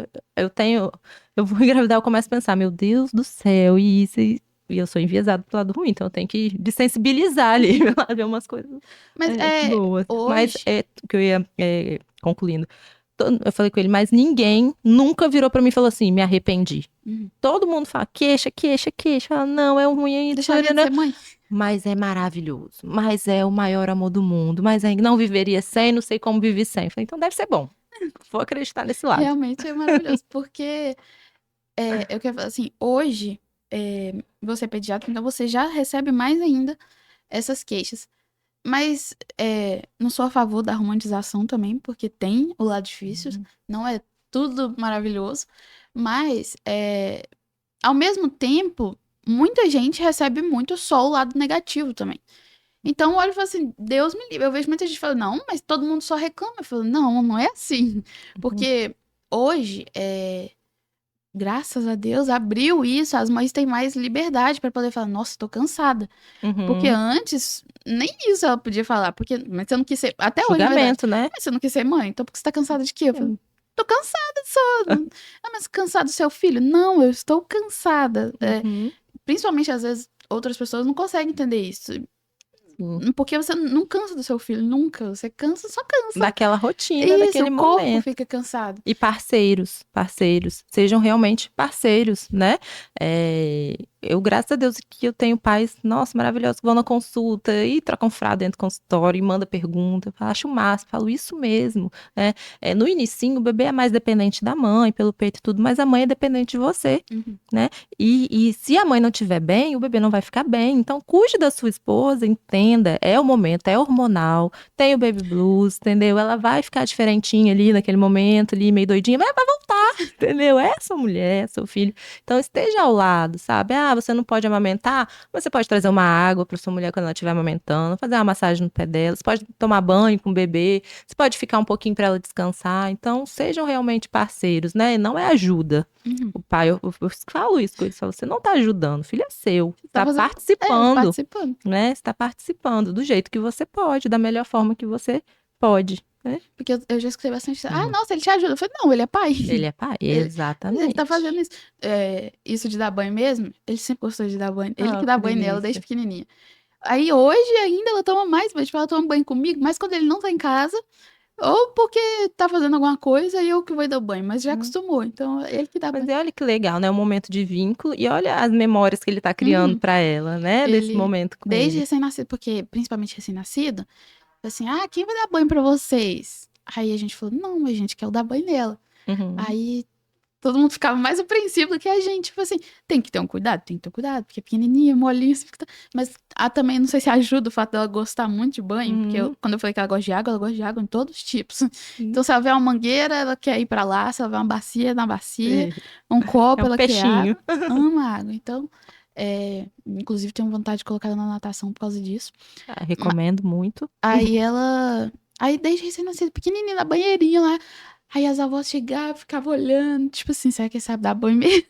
tenho. Eu vou engravidar, eu começo a pensar, meu Deus do céu, e isso. E eu sou enviesada pro lado ruim, então eu tenho que desensibilizar ali, ver umas coisas Mas boas. Mas hoje. o que eu ia concluindo. Eu falei com ele, mas ninguém nunca virou pra mim e falou assim, me arrependi. Uhum, Todo mundo fala, queixa, queixa, queixa. Fala, não, é ruim ainda. deixaria de ser mãe? Mas é maravilhoso. Mas é o maior amor do mundo. Mas não viveria sem, não sei como viver sem. Eu falei, então deve ser bom. Vou acreditar nesse lado. Realmente é maravilhoso, porque eu quero falar assim, hoje você é pediatra, então você já recebe mais ainda essas queixas. Mas não sou a favor da romantização também, porque tem o lado difícil, não é tudo maravilhoso, mas ao mesmo tempo, muita gente recebe muito só o lado negativo também. Então, eu olho e falo assim, Deus me livre. Eu vejo muita gente falando, não, mas todo mundo só reclama. Eu falo, não, não é assim. Uhum. Porque hoje, graças a Deus, abriu isso, as mães têm mais liberdade para poder falar, nossa, tô cansada. Porque Uhum. antes, nem isso ela podia falar, porque, mas você não quis ser, até hoje, na verdade, Julgamento, né? mas você não quis ser mãe, então porque você tá cansada de quê? Eu falei, tô cansada só. Ah, mas cansada do seu filho? Não, eu estou cansada. Uhum. Principalmente, às vezes, outras pessoas não conseguem entender isso. Sim. Porque você não cansa do seu filho, nunca. Você cansa, só cansa. Daquela rotina, Isso, daquele o corpo momento. fica cansado. E parceiros, sejam realmente parceiros, né? Eu, graças a Deus, que eu tenho pais, nossa, maravilhosos, que vão na consulta e trocam fralda dentro do consultório e manda pergunta. Eu acho o máximo, falo isso mesmo, né? No inicinho, o bebê é mais dependente da mãe, pelo peito e tudo, mas a mãe é dependente de você, Uhum. né? E se a mãe não estiver bem, o bebê não vai ficar bem. Então, cuide da sua esposa, entenda, é o momento, é hormonal, tem o baby blues, entendeu? Ela vai ficar diferentinha ali naquele momento, ali meio doidinha, mas vai voltar, entendeu? É sua mulher, é seu filho. Então esteja ao lado, sabe? Ah, você não pode amamentar, mas você pode trazer uma água para sua mulher quando ela estiver amamentando, fazer uma massagem no pé dela, você pode tomar banho com o bebê, você pode ficar um pouquinho para ela descansar. Então sejam realmente parceiros, né? Não é ajuda. Uhum. O pai, eu falo isso com ele, falo, você não tá ajudando, o filho é seu, você tá fazendo, participando, participando. né? Você tá participando do jeito que você pode, da melhor forma que você pode, né? Porque eu já escutei bastante. Ah, Uhum. nossa, ele te ajuda. Eu falei, não, ele é pai. Ele é pai, Ele tá exatamente. fazendo isso. Isso de dar banho mesmo. Ele sempre gostou de dar banho. Ele Ah, que dá que banho nela desde delícia. pequenininha. Aí hoje ainda ela toma mais banho. Tipo, ela toma banho comigo, mas quando ele não tá em casa, ou porque tá fazendo alguma coisa e eu que vou dar banho. Mas já Hum. acostumou. Então é ele que dá Mas banho. olha que legal, né? Um momento de vínculo e olha as memórias que ele tá criando Uhum. pra ela, né? Desse Ele, momento com desde ele. recém-nascido, porque principalmente recém-nascido, assim, ah, quem vai dar banho pra vocês? Aí a gente falou, não, a gente quer dar banho nela. Uhum. Aí todo mundo ficava mais apreensivo do que a gente. Tipo assim, tem que ter um cuidado, tem que ter um cuidado, porque é pequenininha, molinha, você fica... Mas também, não sei se ajuda o fato dela gostar muito de banho, porque Uhum. quando eu falei que ela gosta de água em todos os tipos. Uhum. Então, se ela vê uma mangueira, ela quer ir pra lá, se ela vê uma bacia, na bacia, É, um é copo, um ela quer peixinho. água, ama água. Então, inclusive, tenho vontade de colocar ela na natação por causa disso. Ah, recomendo muito. Aí ela. Aí desde recém-nascido, pequenininha, na banheirinha lá. Aí as avós chegavam, ficavam olhando, tipo assim, será que ele sabe dar banho mesmo?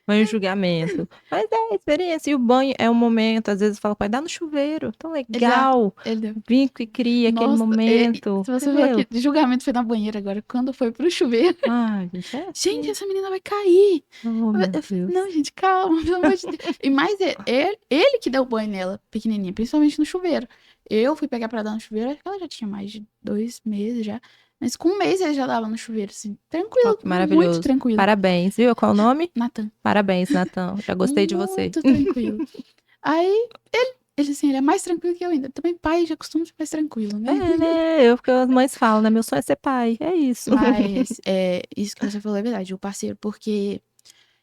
Banho em julgamento. Mas é a experiência. E o banho é um momento, às vezes fala, pai, dá no chuveiro. Tão Ele já. legal. Ele deu. Vínculo e cria aquele Nossa, momento. se você falou Entendeu? que julgamento foi na banheira agora, quando foi pro chuveiro. Ai, gente, é Gente, assim. essa menina vai cair. Oh, meu Eu falei, Deus. não, gente, calma, pelo amor de Deus. E mais ele que deu banho nela, pequenininha, principalmente no chuveiro. Eu fui pegar pra dar no chuveiro, acho que ela já tinha mais de 2 meses já. Mas com 1 mês ele já dava no chuveiro, assim, Ó, tranquilo, que muito maravilhoso. tranquilo. Parabéns, viu? Qual o nome? Natan, Parabéns, Natan. Já gostei de você. muito tranquilo. Aí, ele assim, ele é mais tranquilo que eu ainda. Também pai já costuma ser mais tranquilo, né? É, né? Porque as mães falam, né? Meu sonho é ser pai. É isso. Mas isso que você falou é verdade, o parceiro, porque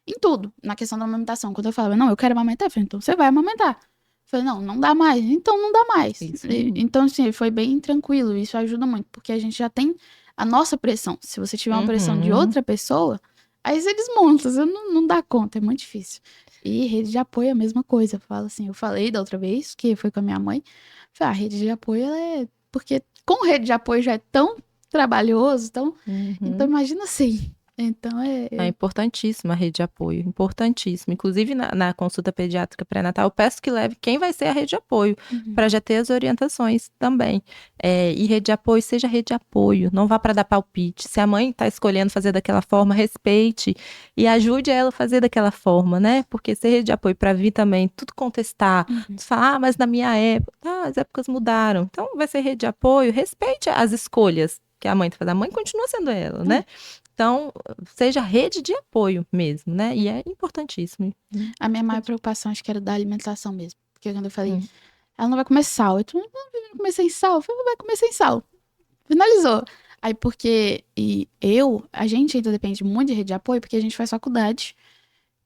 em tudo, na questão da amamentação, quando eu falava, não, eu quero amamentar, eu falei, então você vai amamentar. Eu falei, não, não dá mais, então não dá mais. Isso aí. Então, assim, foi bem tranquilo, isso ajuda muito, porque a gente já tem a nossa pressão. Se você tiver uma pressão de Uhum. outra pessoa, aí você desmonta, você não dá conta, é muito difícil. E rede de apoio é a mesma coisa, eu falo assim, eu falei da outra vez, que foi com a minha mãe, falei, a rede de apoio, ela é... Porque com rede de apoio já é tão trabalhoso, então Uhum. imagina assim. Então É importantíssima a rede de apoio, importantíssimo. Inclusive, na consulta pediátrica pré-natal, eu peço que leve quem vai ser a rede de apoio, Uhum. para já ter as orientações também. E rede de apoio, seja rede de apoio, não vá para dar palpite. Se a mãe está escolhendo fazer daquela forma, respeite e ajude ela a fazer daquela forma, né? Porque ser rede de apoio para vir também, tudo contestar, Uhum. falar, mas na minha época, as épocas mudaram. Então, vai ser rede de apoio, respeite as escolhas que a mãe está fazendo. A mãe continua sendo ela, né? Então, seja rede de apoio mesmo, né? E é importantíssimo. A minha maior preocupação acho que era da alimentação mesmo. Porque quando eu falei, Hum. ela não vai comer sal. Eu falei, não, vai comer sem sal. Eu falei, vai comer sem sal. Finalizou. Aí porque a gente ainda depende muito de rede de apoio, porque a gente faz faculdade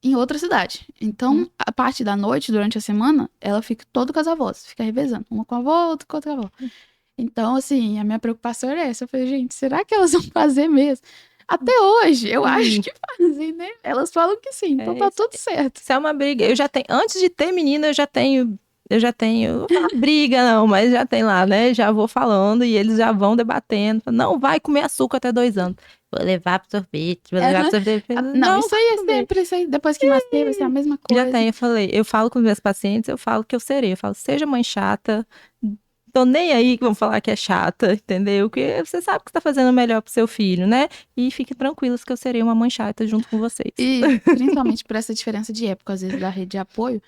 em outra cidade. Então, a parte da noite, durante a semana, ela fica toda com as avós. Fica revezando. Uma com a avó, outra com a outra avó. Então, assim, a minha preocupação era essa. Eu falei, gente, será que elas vão fazer mesmo? Até hoje, eu acho que fazem, né? Elas falam que sim, então tá tudo certo. Isso é uma briga. Eu já tenho, antes de ter menina, eu vou falar briga não, mas já tem lá, né? Já vou falando e eles já vão debatendo. Não vai comer açúcar até 2 anos. vou levar pro sorvete, vou levar pro sorvete. Não, Não, isso aí é sempre, isso aí, depois que nascer vai ser a mesma já coisa. tem, eu falo com os meus pacientes, eu falo que eu serei, eu falo, seja mãe chata, tô nem aí que vão falar que é chata, entendeu? Que você sabe que você tá fazendo o melhor pro seu filho, né? E fiquem tranquilos que eu serei uma mãe chata junto com vocês. E principalmente por essa diferença de época, às vezes, da rede de apoio,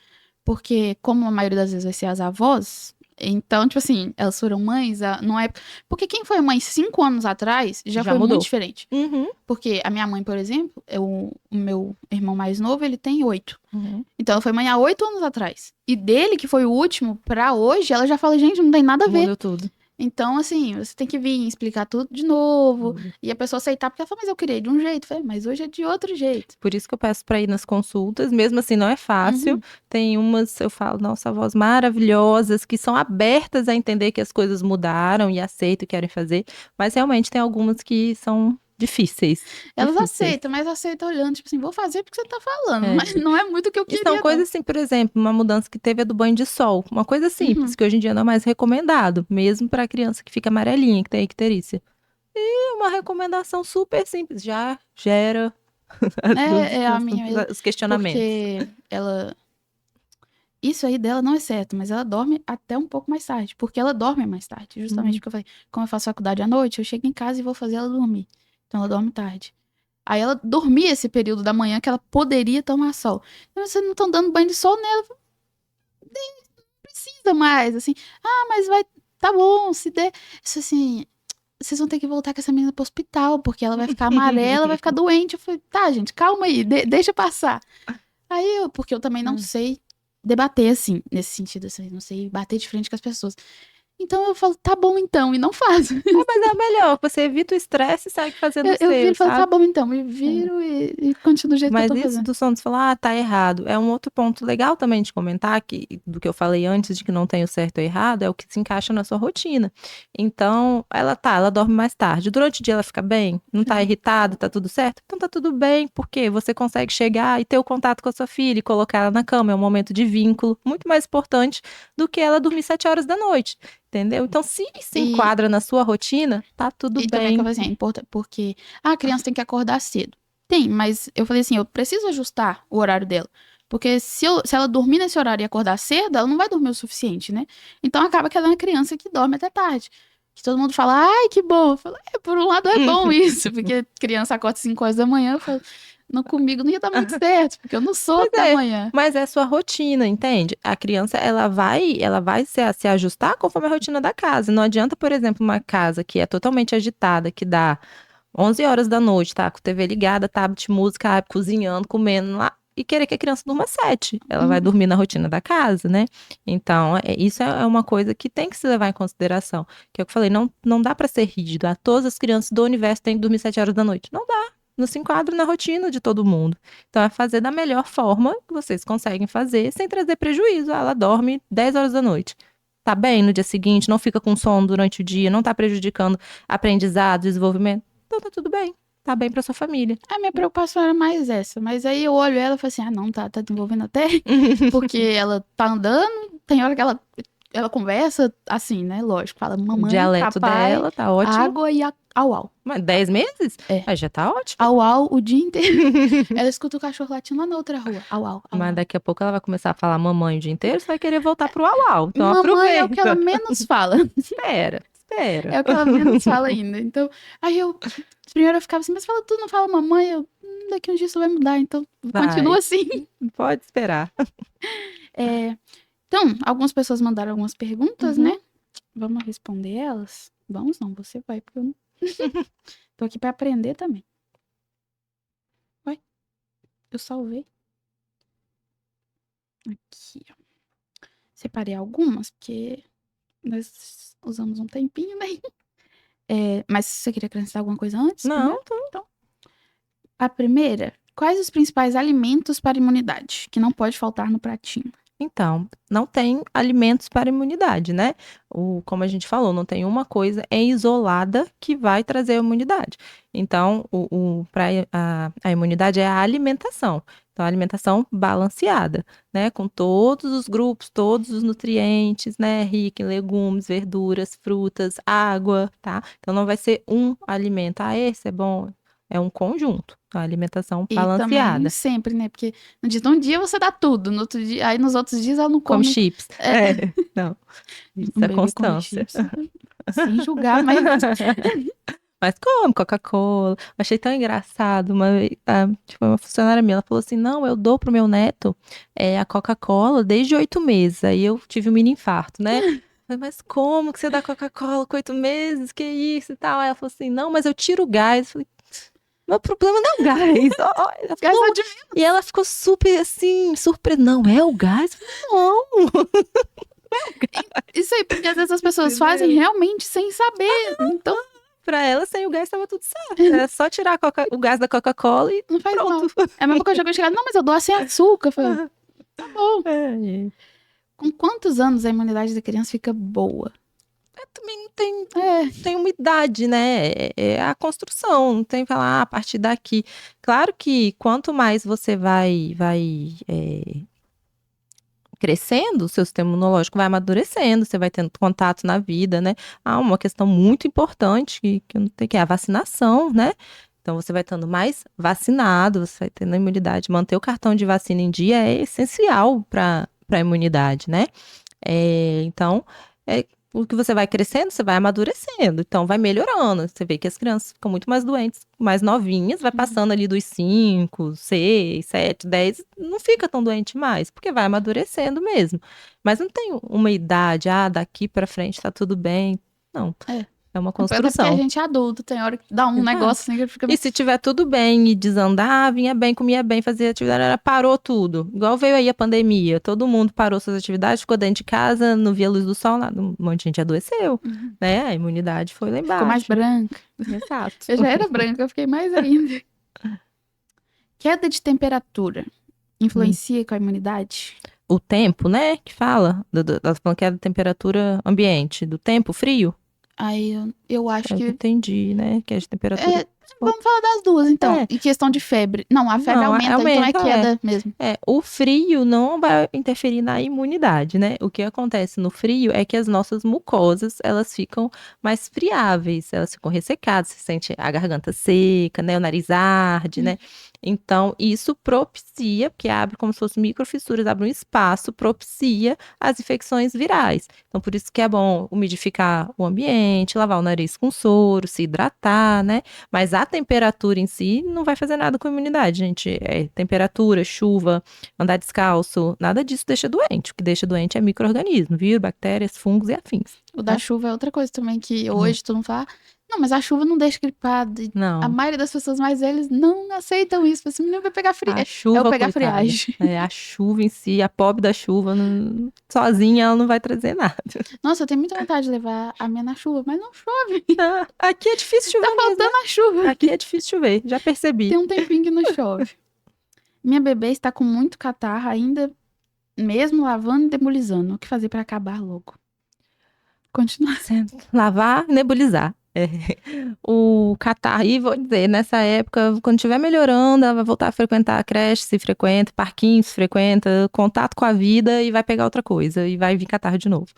porque como a maioria das vezes vai ser as avós, então, tipo assim, elas foram mães, não é... Porque quem foi mãe 5 anos atrás já Já foi muito mudou. diferente. Uhum, Porque a minha mãe, por exemplo, o meu irmão mais novo, ele tem 8. uhum. Então, ela foi mãe há 8 anos atrás. E dele, que foi o último, pra hoje, ela já fala, gente, não tem nada a ver. Mudou tudo. Então, assim, você tem que vir explicar tudo de novo. E a pessoa aceitar, porque ela fala, mas eu queria de um jeito. Eu falei, mas hoje é de outro jeito. Por isso que eu peço para ir nas consultas, mesmo assim não é fácil. Uhum. Tem umas, eu falo, nossa, avós maravilhosas, que são abertas a entender que as coisas mudaram e aceitam e querem fazer, mas realmente tem algumas que são difíceis. Elas Difíceis. aceitam, mas aceitam olhando, tipo assim, vou fazer porque você tá falando. É. Mas não é muito o que eu E são queria, não. coisas assim, por exemplo, uma mudança que teve é do banho de sol. Uma coisa simples, Uhum. que hoje em dia não é mais recomendado, mesmo para criança que fica amarelinha, que tem icterícia. E uma recomendação super simples, já gera É a minha mesmo. os questionamentos. Porque ela. Isso aí dela não é certo, mas ela dorme até um pouco mais tarde. Porque ela dorme mais tarde. Justamente Uhum. porque eu falei, como eu faço faculdade à noite, eu chego em casa e vou fazer ela dormir. Então ela dorme tarde. Aí ela dormia esse período da manhã que ela poderia tomar sol. Então, vocês não estão dando banho de sol nela, não precisa mais, assim. Ah, mas vai, tá bom, se der. Isso assim, vocês vão ter que voltar com essa menina pro hospital, porque ela vai ficar amarela, vai ficar doente. Eu falei, tá, gente, calma aí, deixa passar. Aí eu, porque eu também não sei debater assim, nesse sentido, assim, não sei bater de frente com as pessoas. Então eu falo, tá bom então, e não faço. Mas é o melhor, você evita o estresse e segue fazendo o Eu viro seu, e falo, tá sabe? bom então, me É. viro e continuo do jeito que eu Mas tô isso fazendo. do som de falar, tá errado, é um outro ponto legal também de comentar, que, do que eu falei antes, de que não tem o certo ou errado, é o que se encaixa na sua rotina. Então, ela dorme mais tarde. Durante o dia ela fica bem? Não tá irritada? Tá tudo certo? Então tá tudo bem, porque você consegue chegar e ter o contato com a sua filha e colocar ela na cama, é um momento de vínculo, muito mais importante do que ela dormir 7 horas da noite. Entendeu? Então, se E, enquadra na sua rotina, tá tudo e também que eu bem. falei assim, é importante, porque a criança tem que acordar cedo. Tem, mas eu falei assim, eu preciso ajustar o horário dela. Porque se ela dormir nesse horário e acordar cedo, ela não vai dormir o suficiente, né? Então acaba que ela é uma criança que dorme até tarde. Que todo mundo fala, ai, que bom. Eu falo, por um lado é bom isso, porque criança acorda 5 horas da manhã, eu falo, não, comigo não ia dar muito certo, porque eu não sou Pois da é, manhã. mas é sua rotina, entende? A criança, ela vai se ajustar conforme a rotina da casa. Não adianta, por exemplo, uma casa que é totalmente agitada, que dá 11 horas da noite, tá? Com TV ligada, tablet, música, cozinhando, comendo lá, e querer que a criança durma 7. Ela vai Uhum. dormir na rotina da casa, né? Então, isso é uma coisa que tem que se levar em consideração. Que é o que eu falei, não dá pra ser rígido. Todas as crianças do universo têm que dormir 7 horas da noite. Não dá. Não se enquadra na rotina de todo mundo. Então, é fazer da melhor forma que vocês conseguem fazer, sem trazer prejuízo. Ela dorme 10 horas da noite. Tá bem no dia seguinte, não fica com sono durante o dia, não tá prejudicando aprendizado, desenvolvimento. Então, tá tudo bem. Tá bem pra sua família. A minha preocupação era mais essa, mas aí eu olho ela e falo assim, ah, não, tá desenvolvendo até, porque ela tá andando, tem hora que ela conversa assim, né, lógico, fala O mamãe, dialeto papai, dela tá ótimo. água e au au. Mas 10 meses? É, Aí já tá ótimo. au au o dia inteiro. Ela escuta o cachorro latindo lá na outra rua, au au, au Mas au. daqui a pouco ela vai começar a falar mamãe o dia inteiro, você vai querer voltar pro au-au. Então Mamãe é o que ela aproveita. menos fala, Espera, espera. é o que ela menos fala ainda. Então, aí eu, primeiro eu ficava assim, mas fala tu não fala mamãe, eu, daqui uns dias isso vai mudar, então continua Vai, assim. pode esperar. É, então, algumas pessoas mandaram algumas perguntas, Uhum. né? Vamos responder elas? Vamos não, você vai, porque eu não... Tô aqui pra aprender também. Ué, eu salvei. Aqui, ó. Separei algumas, porque nós usamos um tempinho, né? Mas você queria acrescentar alguma coisa antes, Não, primeiro? Então, a primeira, quais os principais alimentos para imunidade, que não pode faltar no pratinho? então, não tem alimentos para imunidade, né? Como a gente falou, não tem uma coisa isolada que vai trazer a imunidade. Então, para a imunidade é a alimentação. Então, a alimentação balanceada, né? Com todos os grupos, todos os nutrientes, né? Rica em legumes, verduras, frutas, água, tá? Então, não vai ser um alimento. Ah, esse é bom. É um conjunto, a alimentação E também balanceada. sempre, né? Porque num dia você dá tudo, no outro dia, aí nos outros dias ela não Come come. chips. É, Não. Isso um é bebê come constância. chips, sem julgar, mas Mas come Coca-Cola. Achei tão engraçado. Tipo, uma funcionária minha, ela falou assim, não, eu dou pro meu neto a Coca-Cola desde 8 meses. Aí eu tive um mini infarto, né? Falei, mas como que você dá Coca-Cola com 8 meses? Que isso e tal? Aí ela falou assim, não, mas eu tiro o gás. Eu falei, meu problema não é o gás. Ó, ela falou, gás "Como?" de... E ela ficou super assim, surpresa. Não, é o gás? Eu falei, não. Isso aí, porque às vezes as pessoas fazem Entendeu? realmente sem saber. Então, Pra ela, sem o gás, estava tudo certo. É só tirar o gás da Coca-Cola e não faz pronto. mal. É a mesma coisa que eu chegar, não, mas eu dou sem açúcar. Eu falei, tá bom. É, Com quantos anos a imunidade da criança fica boa? também não tem, É, tem uma idade, né? É a construção, não tem que falar a partir daqui. Claro que quanto mais você vai crescendo, o seu sistema imunológico vai amadurecendo, você vai tendo contato na vida, né? Há uma questão muito importante que não tem, que é a vacinação, né? Então, você vai estando mais vacinado, você vai tendo a imunidade. Manter o cartão de vacina em dia é essencial para a imunidade, né? Então, o que você vai crescendo, você vai amadurecendo. Então, vai melhorando. Você vê que as crianças ficam muito mais doentes, mais novinhas, vai passando ali dos 5, 6, 7, 10, não fica tão doente mais, porque vai amadurecendo mesmo. Mas não tem uma idade, daqui para frente tá tudo bem. Não, é. é uma Até porque a construção. gente é adulto, tem hora que dá um negócio Exato. assim que fica. E se tiver tudo bem e desandar, vinha bem, comia bem, fazia atividade, parou tudo. Igual veio aí a pandemia, todo mundo parou suas atividades, ficou dentro de casa, não via a luz do sol, nada. Um monte de gente adoeceu, né? A imunidade foi lá Ficou mais embaixo. branca. Exato. Eu já era branca, eu fiquei mais ainda. Queda de temperatura Hum. influencia com a imunidade? O tempo, né, que fala, ela falando que é da temperatura ambiente, do tempo frio, Aí eu acho é o que eu que. entendi, né, que é de temperatura. É, vamos falar das duas, então. É, Em questão de febre. Não, a febre não, aumenta, então é aumenta, queda mesmo. O frio não vai interferir na imunidade, né? O que acontece no frio é que as nossas mucosas, elas ficam mais friáveis, elas ficam ressecadas, você sente a garganta seca, né? O nariz arde, né? Então, isso propicia, porque abre como se fossem microfissuras, abre um espaço, propicia as infecções virais. Então, por isso que é bom umidificar o ambiente, lavar o nariz com soro, se hidratar, né? Mas a temperatura em si não vai fazer nada com a imunidade, gente. Temperatura, chuva, andar descalço, nada disso deixa doente. O que deixa doente é micro-organismo, vírus, bactérias, fungos e afins. O da Né? chuva é outra coisa também que hoje tu não fala. Não, mas a chuva não deixa gripado. E a Não, maioria das pessoas mais velhas não aceitam isso. Esse menino vai pegar a friagem. É o chuva, pegar coitada. friagem. A chuva em si, a pobre da chuva, sozinha ela não vai trazer nada. Nossa, eu tenho muita vontade de levar a minha na chuva, mas não chove. Aqui é difícil Tá chover mesmo, né? faltando a chuva. Aqui é difícil chover, já percebi. Tem um tempinho que não chove. Minha bebê está com muito catarro ainda, mesmo lavando e nebulizando. O que fazer pra acabar logo? Continua. Lavar, nebulizar. O catarro, e vou dizer, nessa época, quando estiver melhorando, ela vai voltar a frequentar a creche, se frequenta, parquinho, se frequenta, contato com a vida e vai pegar outra coisa, e vai vir catarro de novo.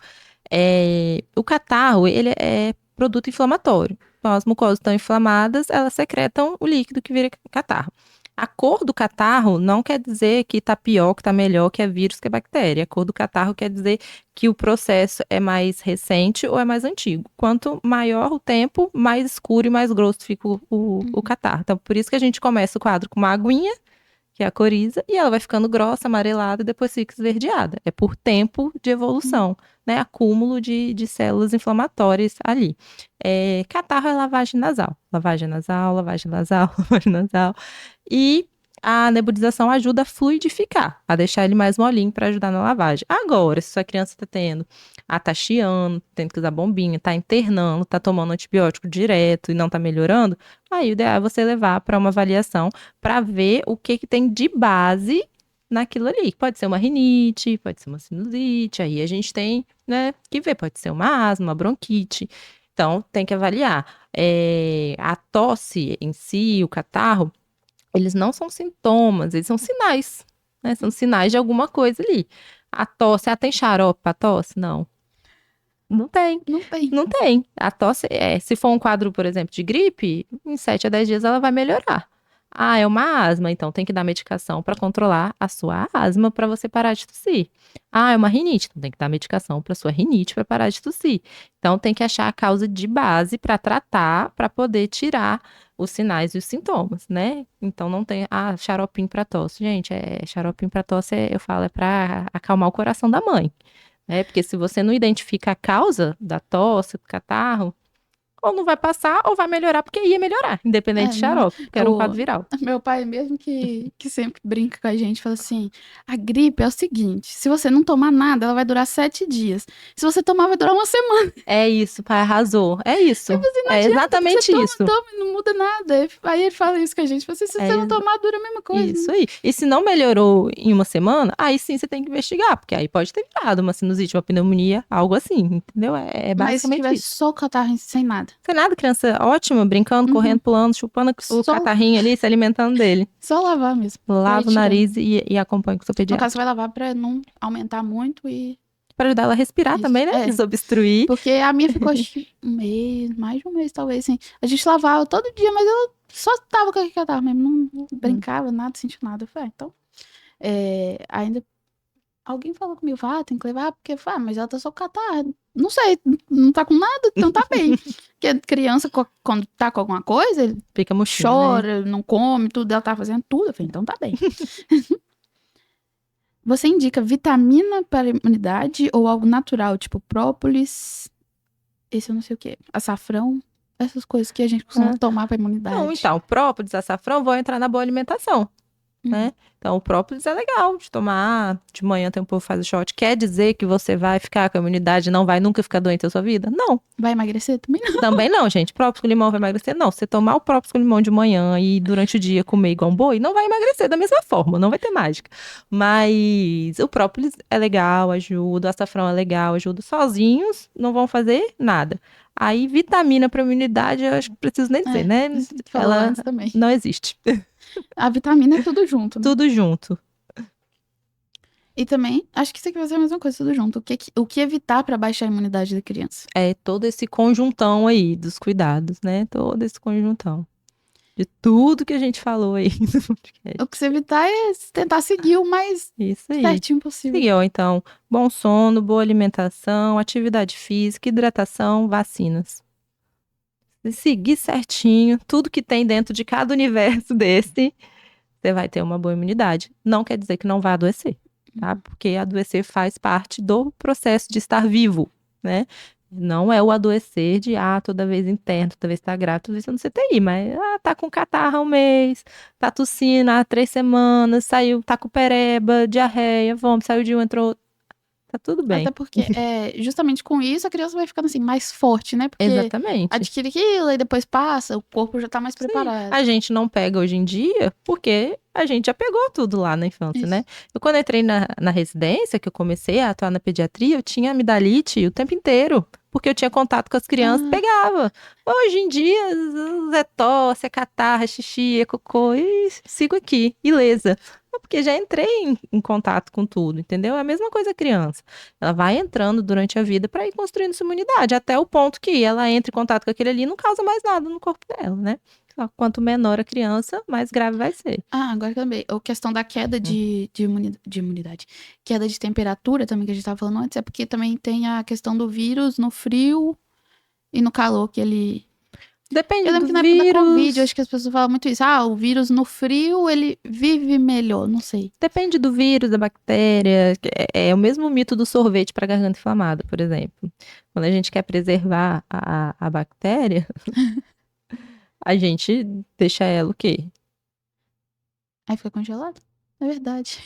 O catarro, ele é produto inflamatório. Então, as mucosas estão inflamadas, elas secretam o líquido que vira catarro. A cor do catarro não quer dizer que tá pior, que tá melhor, que é vírus, que é bactéria. A cor do catarro quer dizer que o processo é mais recente ou é mais antigo. Quanto maior o tempo, mais escuro e mais grosso fica o catarro. Então, por isso que a gente começa o quadro com uma aguinha, que é a coriza, e ela vai ficando grossa, amarelada, e depois fica esverdeada. É por tempo de evolução, né? Acúmulo de células inflamatórias ali. Catarro é lavagem nasal. Lavagem nasal, lavagem nasal, lavagem nasal. E a nebulização ajuda a fluidificar, a deixar ele mais molinho para ajudar na lavagem. Agora, se sua criança tá chiando, tendo que usar bombinha, tá internando, tá tomando antibiótico direto e não tá melhorando, aí o ideal é você levar para uma avaliação para ver o que tem de base naquilo ali. Pode ser uma rinite, pode ser uma sinusite, aí a gente tem, né, que ver, pode ser uma asma, uma bronquite. Então, tem que avaliar. A tosse em si, o catarro, eles não são sintomas, eles são sinais, né? São sinais de alguma coisa ali. A tosse, tem xarope para tosse? Não. Não tem. Não tem. Não tem. A tosse, se for um quadro, por exemplo, de gripe, em 7 a 10 dias ela vai melhorar. Ah, é uma asma, então tem que dar medicação para controlar a sua asma para você parar de tossir. Ah, é uma rinite, então tem que dar medicação para sua rinite para parar de tossir. Então tem que achar a causa de base para tratar, para poder tirar os sinais e os sintomas, né? Então não tem, xaropinho para tosse. Gente, xaropinho para tosse, eu falo, é para acalmar o coração da mãe. Porque se você não identifica a causa da tosse, do catarro, ou não vai passar ou vai melhorar, porque ia melhorar, independente de Não, xarope, porque era um quadro viral. meu pai mesmo que sempre brinca com a gente, fala assim, a gripe é o seguinte, se você não tomar nada, ela vai durar 7 dias. Se você tomar, vai durar uma semana. É isso, pai, arrasou. É isso. Tipo assim, não É adianta, exatamente você isso. toma, não muda nada. Aí ele fala isso com a gente, fala assim, se você não tomar, dura a mesma coisa. Isso aí. E se não melhorou em uma semana, aí sim você tem que investigar, porque aí pode ter virado uma sinusite, uma pneumonia, algo assim, entendeu? É Mas se basicamente tiver isso. só o catarro sem nada. Sem nada, criança ótima, brincando, correndo, pulando, chupando o catarrinho ali, se alimentando dele. Só lavar mesmo. Lava o nariz e acompanha com o seu No pediatra. caso, você vai lavar pra não aumentar muito e... Para ajudar ela a respirar também, né? Desobstruir. Porque a minha ficou um mês, mais de um mês talvez, assim. A gente lavava todo dia, mas ela só tava com aquele catarro mesmo, não brincava, nada, sentia nada. Eu falei, então... ainda... Alguém falou comigo, tem que levar, porque, mas ela tá só com catarro. Não sei, não tá com nada, então tá bem. Porque criança, quando tá com alguma coisa, ele fica murchinho, chora, né? não come, tudo, ela tá fazendo tudo. Eu falei, então tá bem. Você indica vitamina para imunidade ou algo natural, tipo própolis, esse eu não sei o que, açafrão, essas coisas que a gente costuma tomar para imunidade? Não, então, própolis, açafrão vão entrar na boa alimentação, né? Então, o própolis é legal de tomar, de manhã tem um povo que faz o shot. Quer dizer que você vai ficar com a imunidade e não vai nunca ficar doente na sua vida? Não. Vai emagrecer também não? Também não, gente. Própolis com limão vai emagrecer? Não. Se você tomar o própolis com limão de manhã e durante o dia comer igual um boi, não vai emagrecer da mesma forma, não vai ter mágica. Mas o própolis é legal, ajuda, o açafrão é legal, ajuda. Sozinhos não vão fazer nada. Aí, vitamina para imunidade, eu acho que preciso nem dizer, né? Ela também. não existe. A vitamina é tudo junto, né? Tudo junto. E também, acho que isso aqui vai ser a mesma coisa, tudo junto. O que evitar para baixar a imunidade da criança? É todo esse conjuntão aí dos cuidados, né? Todo esse conjuntão. De tudo que a gente falou aí no podcast. O que você evitar é tentar seguir o mais certinho possível. Seguiu, então, bom sono, boa alimentação, atividade física, hidratação, vacinas. Se seguir certinho, tudo que tem dentro de cada universo desse, você vai ter uma boa imunidade. Não quer dizer que não vai adoecer, tá? Porque adoecer faz parte do processo de estar vivo, né? Não é o adoecer de, toda vez interno, toda vez tá grávida, tudo isso no CTI, mas, tá com catarro há um mês, tá tossindo há 3 semanas, tá com pereba, diarreia, vômito, saiu de um, entrou, tá tudo bem. Até porque, justamente com isso, a criança vai ficando assim, mais forte, né? Porque exatamente. adquire aquilo e depois passa, o corpo já tá mais preparado. A gente não pega hoje em dia, porque a gente já pegou tudo lá na infância, né? Eu, quando entrei na residência, que eu comecei a atuar na pediatria, eu tinha amidalite o tempo inteiro, porque eu tinha contato com as crianças, pegava. Hoje em dia, é tosse, é catarro, é xixi, é cocô, e sigo aqui, ilesa. Porque já entrei em contato com tudo, entendeu? É a mesma coisa a criança. Ela vai entrando durante a vida para ir construindo sua imunidade, até o ponto que ela entra em contato com aquele ali e não causa mais nada no corpo dela, né? Quanto menor a criança, mais grave vai ser. Agora também, a questão da queda de imunidade. Queda de temperatura também, que a gente estava falando antes, é porque também tem a questão do vírus no frio e no calor, que ele... Depende eu lembro do que na época vírus. da Covid, eu acho que as pessoas falam muito isso. O vírus no frio, ele vive melhor, não sei. Depende do vírus, da bactéria. É o mesmo mito do sorvete para garganta inflamada, por exemplo. Quando a gente quer preservar a bactéria, a gente deixa ela o quê? Aí fica congelado? É verdade.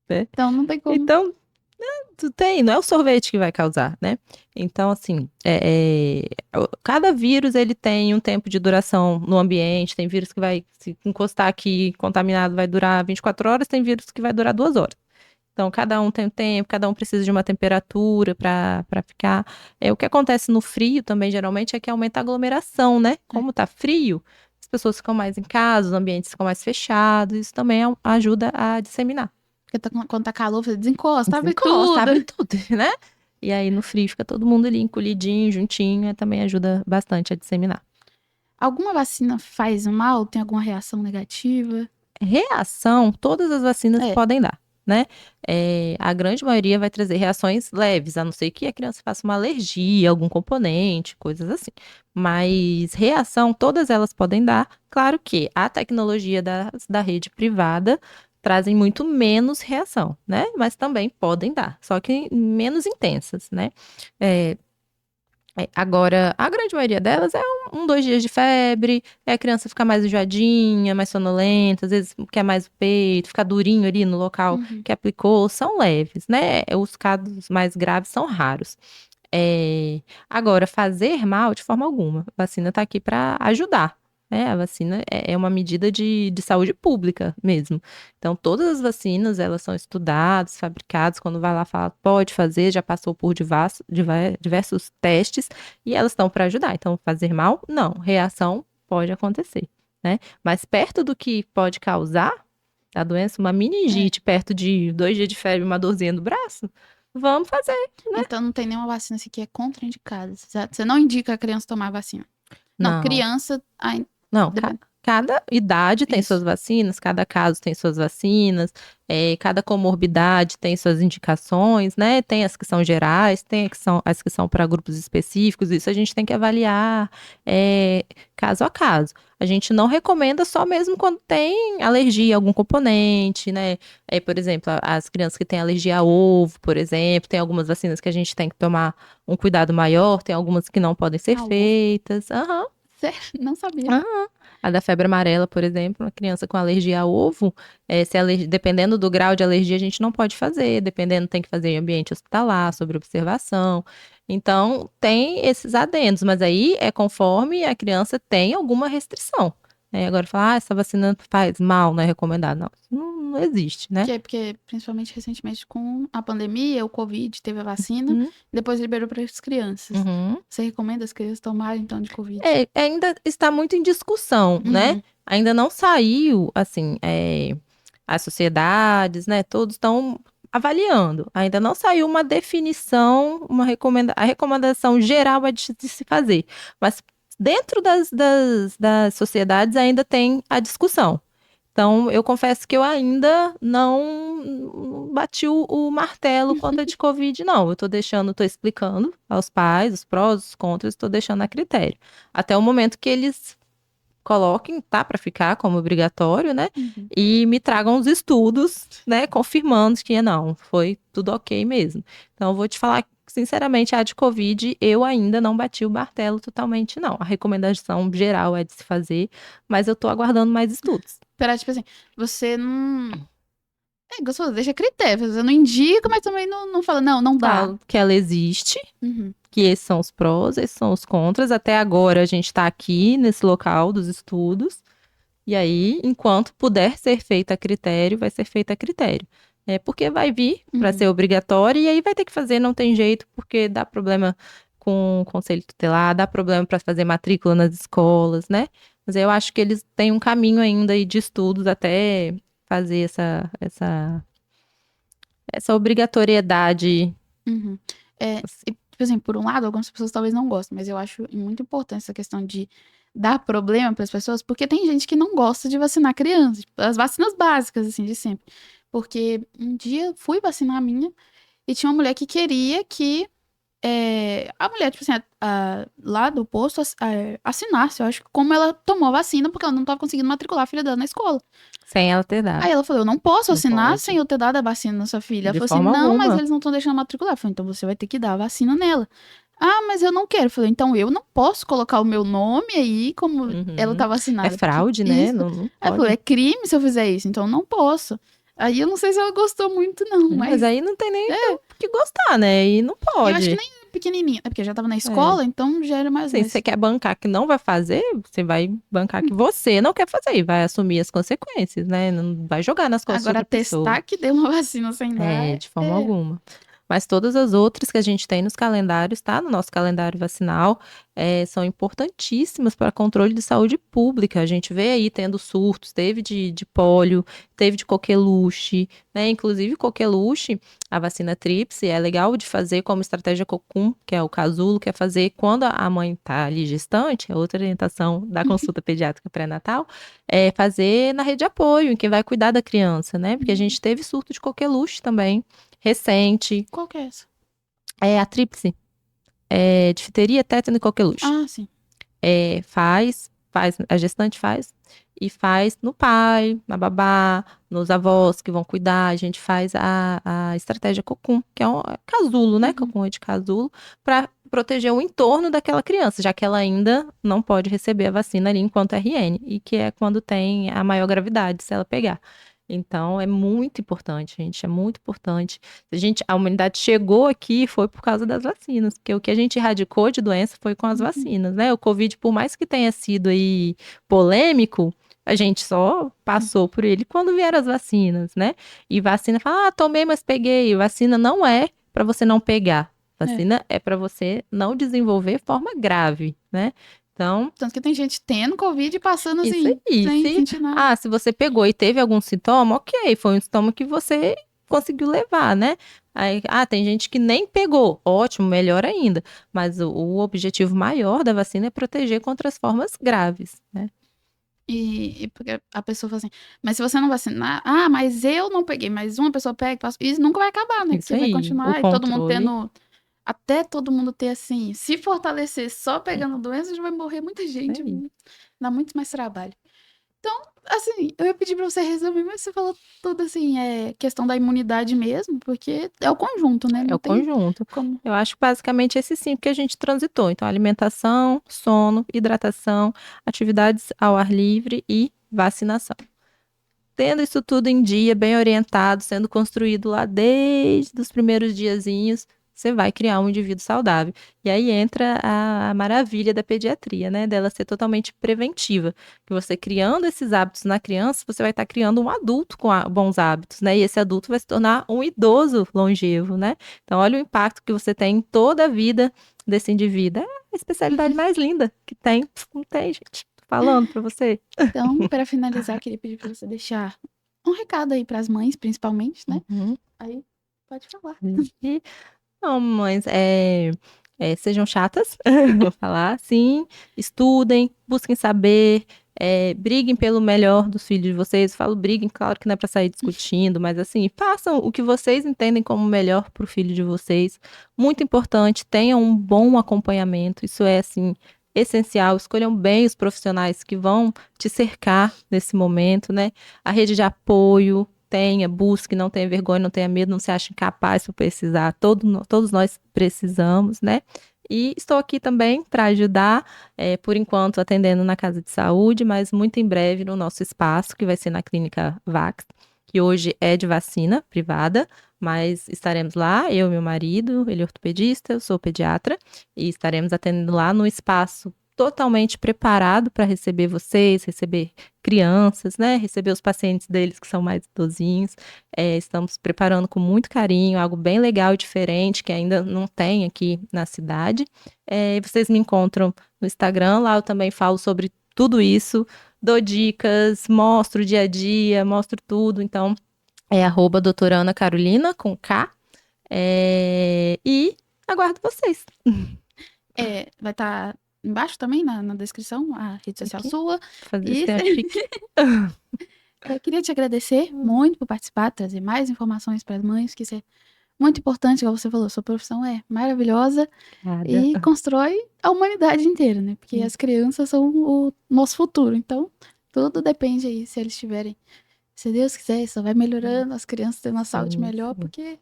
Então não tem como. Então, não é o sorvete que vai causar, né? Então, assim, cada vírus, ele tem um tempo de duração no ambiente. Tem vírus que vai, se encostar aqui, contaminado, vai durar 24 horas. Tem vírus que vai durar 2 horas. Então, cada um tem um tempo, cada um precisa de uma temperatura para ficar. O que acontece no frio também, geralmente, é que aumenta a aglomeração, né? Como tá frio, as pessoas ficam mais em casa, os ambientes ficam mais fechados. Isso também ajuda a disseminar. Porque quando tá calor, você desencosta, abre tudo, né? E aí no frio fica todo mundo ali encolhidinho, juntinho, também ajuda bastante a disseminar. Alguma vacina faz mal? Tem alguma reação negativa? Reação, todas as vacinas É. podem dar, né? A grande maioria vai trazer reações leves, a não ser que a criança faça uma alergia a algum componente, coisas assim. Mas reação, todas elas podem dar. Claro que a tecnologia da rede privada trazem muito menos reação, né? Mas também podem dar, só que menos intensas, né? É, Agora, a grande maioria delas é 2 dias de febre, a criança fica mais enjoadinha, mais sonolenta, às vezes quer mais o peito, fica durinho ali no local Uhum. que aplicou, são leves, né? Os casos mais graves são raros. Agora, fazer mal de forma alguma. A vacina está aqui para ajudar. Né? A vacina é uma medida de saúde pública mesmo. Então, todas as vacinas, elas são estudadas, fabricadas, quando vai lá falar, pode fazer, já passou por diversos testes, e elas estão para ajudar. Então, fazer mal, não. Reação pode acontecer, né? Mas perto do que pode causar a doença, uma meningite, perto de 2 dias de febre, uma dorzinha no braço, vamos fazer. Então não tem nenhuma vacina assim que é contraindicada. Você não indica a criança tomar vacina. Não, Não. criança. Ai, Não, depende. cada idade tem suas Isso. vacinas, cada caso tem suas vacinas, cada comorbidade tem suas indicações, né? Tem as que são gerais, tem as que são para grupos específicos, isso a gente tem que avaliar caso a caso. A gente não recomenda só mesmo quando tem alergia a algum componente, né? Por exemplo, as crianças que têm alergia a ovo, por exemplo, tem algumas vacinas que a gente tem que tomar um cuidado maior, tem algumas que não podem ser Ovo. feitas. Aham. Sério? Não sabia. A da febre amarela, por exemplo, uma criança com alergia a ovo, dependendo do grau de alergia, a gente não pode fazer, dependendo, tem que fazer em ambiente hospitalar, sobre observação. Então, tem esses adendos, mas aí é conforme a criança tem alguma restrição. Agora, falar, essa vacina faz mal, não é recomendado. Não, isso não existe, né? Porque, principalmente recentemente, com a pandemia, o Covid, teve a vacina, Uhum, depois liberou para as crianças. uhum. Você recomenda as crianças tomarem, então, de Covid? Ainda está muito em discussão, né? Uhum. Ainda não saiu, assim, as sociedades, né? Todos estão avaliando. Ainda não saiu uma definição, a recomendação geral é de se fazer. Mas dentro das sociedades ainda tem a discussão. Então, eu confesso que eu ainda não bati o martelo quanto a de Covid, não. Eu tô explicando aos pais os prós, os contras, estou deixando a critério. Até o momento que eles coloquem, tá, para ficar como obrigatório, né? Uhum. E me tragam os estudos, né, confirmando que não, foi tudo ok mesmo. Então, eu vou te falar, sinceramente, a de Covid, eu ainda não bati o martelo totalmente, não. A recomendação geral é de se fazer, mas eu tô aguardando mais estudos. Esperar, tipo assim, você não. É gostoso, deixa a critério. Você não indica, mas também não fala, não dá. Falo que ela existe, Uhum. que esses são os prós, esses são os contras. Até agora a gente está aqui nesse local dos estudos. E aí, enquanto puder ser feita a critério, vai ser feita a critério. Porque vai vir para Uhum. ser obrigatório e aí vai ter que fazer, não tem jeito, porque dá problema com o conselho tutelar, dá problema para fazer matrícula nas escolas, né? Mas eu acho que eles têm um caminho ainda aí de estudos até fazer essa obrigatoriedade. Uhum. E, tipo assim, por um lado, algumas pessoas talvez não gostem, mas eu acho muito importante essa questão de dar problema para as pessoas, porque tem gente que não gosta de vacinar crianças, tipo, as vacinas básicas, assim, de sempre. Porque um dia fui vacinar a minha e tinha uma mulher que queria que a mulher, tipo assim, lá do posto assinasse, eu acho, como ela tomou a vacina, porque ela não tava conseguindo matricular a filha dela na escola. Sem ela ter dado. Aí ela falou, eu não posso Não assinar pode. sem eu ter dado a vacina na sua filha. Ela De falou assim, forma não, mas alguma. eles não estão deixando matricular. Eu falei, então você vai ter que dar a vacina nela. Ah, mas eu não quero. Eu falei, então eu não posso colocar o meu nome aí como ela tá Uhum. É vacinada. Porque fraude, né? isso. Não Ela falou, pode. é crime se eu fizer isso, então eu não posso. Aí eu não sei se ela gostou muito, não, Mas mas aí não tem nem o que gostar, né? E não eu acho que pode. nem era pequenininha, é porque eu já tava na É. escola, então já era mais. Assim, se você quer bancar que não vai fazer, você vai bancar que você não quer fazer e vai assumir as consequências, né? Não vai jogar nas costas de Agora, outra pessoa. testar que deu uma vacina sem dar. De forma alguma. mas todas as outras que a gente tem nos calendários, tá? No nosso calendário vacinal, são importantíssimas para controle de saúde pública. A gente vê aí tendo surtos, teve de pólio, teve de coqueluche, né? Inclusive coqueluche, a vacina tríplice é legal de fazer como estratégia cocum, que é o casulo, que é fazer quando a mãe tá ali gestante, é outra orientação da consulta pediátrica pré-natal, é fazer na rede de apoio, em quem vai cuidar da criança, né? Porque a gente teve surto de coqueluche também, recente. Qual que é essa? É a tríplice. Difteria, tétano e coqueluche. Ah, sim. Faz, a gestante faz, e faz no pai, na babá, nos avós que vão cuidar. A gente faz a estratégia cocum, que é um casulo, né? Cocum é de casulo, para proteger o entorno daquela criança, já que ela ainda não pode receber a vacina ali enquanto RN, e que é quando tem a maior gravidade, se ela pegar. Então, é muito importante, gente, é muito importante. A humanidade chegou aqui foi por causa das vacinas, porque o que a gente erradicou de doença foi com as vacinas, né? O Covid, por mais que tenha sido aí polêmico, a gente só passou por ele quando vieram as vacinas, né? E vacina fala, tomei, mas peguei. Vacina não é para você não pegar. Vacina é para você não desenvolver forma grave, né? Então, Tanto que tem gente tendo Covid e passando isso assim, aí. sem sentir nada. Se você pegou e teve algum sintoma, ok, foi um sintoma que você conseguiu levar, né? Aí, tem gente que nem pegou, ótimo, melhor ainda. Mas o objetivo maior da vacina é proteger contra as formas graves, né? E porque a pessoa fala assim, mas se você não vacinar, mas eu não peguei, mas uma pessoa pega, passa, isso nunca vai acabar, né? Isso Porque vai aí, o continuar e todo mundo controle. tendo, até todo mundo ter assim, se fortalecer só pegando doença, já vai morrer muita gente, aí. dá muito mais trabalho. Então, assim, eu ia pedir pra você resumir, mas você falou tudo assim, questão da imunidade mesmo, porque é o conjunto, né? É Não o tem conjunto. como. Eu acho que basicamente esse sim que a gente transitou. Então, alimentação, sono, hidratação, atividades ao ar livre e vacinação. Tendo isso tudo em dia, bem orientado, sendo construído lá desde os primeiros diazinhos, você vai criar um indivíduo saudável. E aí entra a maravilha da pediatria, né? Dela ser totalmente preventiva. Que você criando esses hábitos na criança, você vai estar criando um adulto com bons hábitos, né? E esse adulto vai se tornar um idoso longevo, né? Então, olha o impacto que você tem em toda a vida desse indivíduo. É a especialidade mais linda que tem. Não tem, gente. Tô falando pra você. Então, para finalizar, queria pedir pra você deixar um recado aí pras mães, principalmente, né? Uhum. Aí, pode falar. E, não, mães, sejam chatas, vou falar, sim, estudem, busquem saber, briguem pelo melhor dos filhos de vocês. Eu falo briguem, claro que não é para sair discutindo, mas assim, façam o que vocês entendem como melhor para o filho de vocês. Muito importante, tenham um bom acompanhamento, isso é assim essencial. Escolham bem os profissionais que vão te cercar nesse momento, né? A rede de apoio. Busque, não tenha vergonha, não tenha medo, não se ache incapaz por precisar. Todos nós precisamos, né? E estou aqui também para ajudar, por enquanto atendendo na casa de saúde, mas muito em breve no nosso espaço, que vai ser na Clínica Vax, que hoje é de vacina privada, mas estaremos lá, eu e meu marido, ele é ortopedista, eu sou pediatra, e estaremos atendendo lá no espaço totalmente preparado para receber vocês, receber crianças, né? Receber os pacientes deles que são mais idosinhos. Estamos preparando com muito carinho, algo bem legal e diferente, que ainda não tem aqui na cidade. Vocês me encontram no Instagram, lá eu também falo sobre tudo isso, dou dicas, mostro o dia a dia, mostro tudo. Então, é @doutora Ana Carolina, com K. E aguardo vocês. Vai estar embaixo também na descrição a rede social Aqui, sua. fazer E esse chique. eu queria te agradecer muito por participar, trazer mais informações para as mães, porque isso é muito importante, como você falou, sua profissão é maravilhosa Obrigada. e constrói a humanidade inteira, né? Porque as crianças são o nosso futuro. Então, tudo depende aí, se eles tiverem, se Deus quiser, só vai melhorando, as crianças tendo uma saúde melhor, porque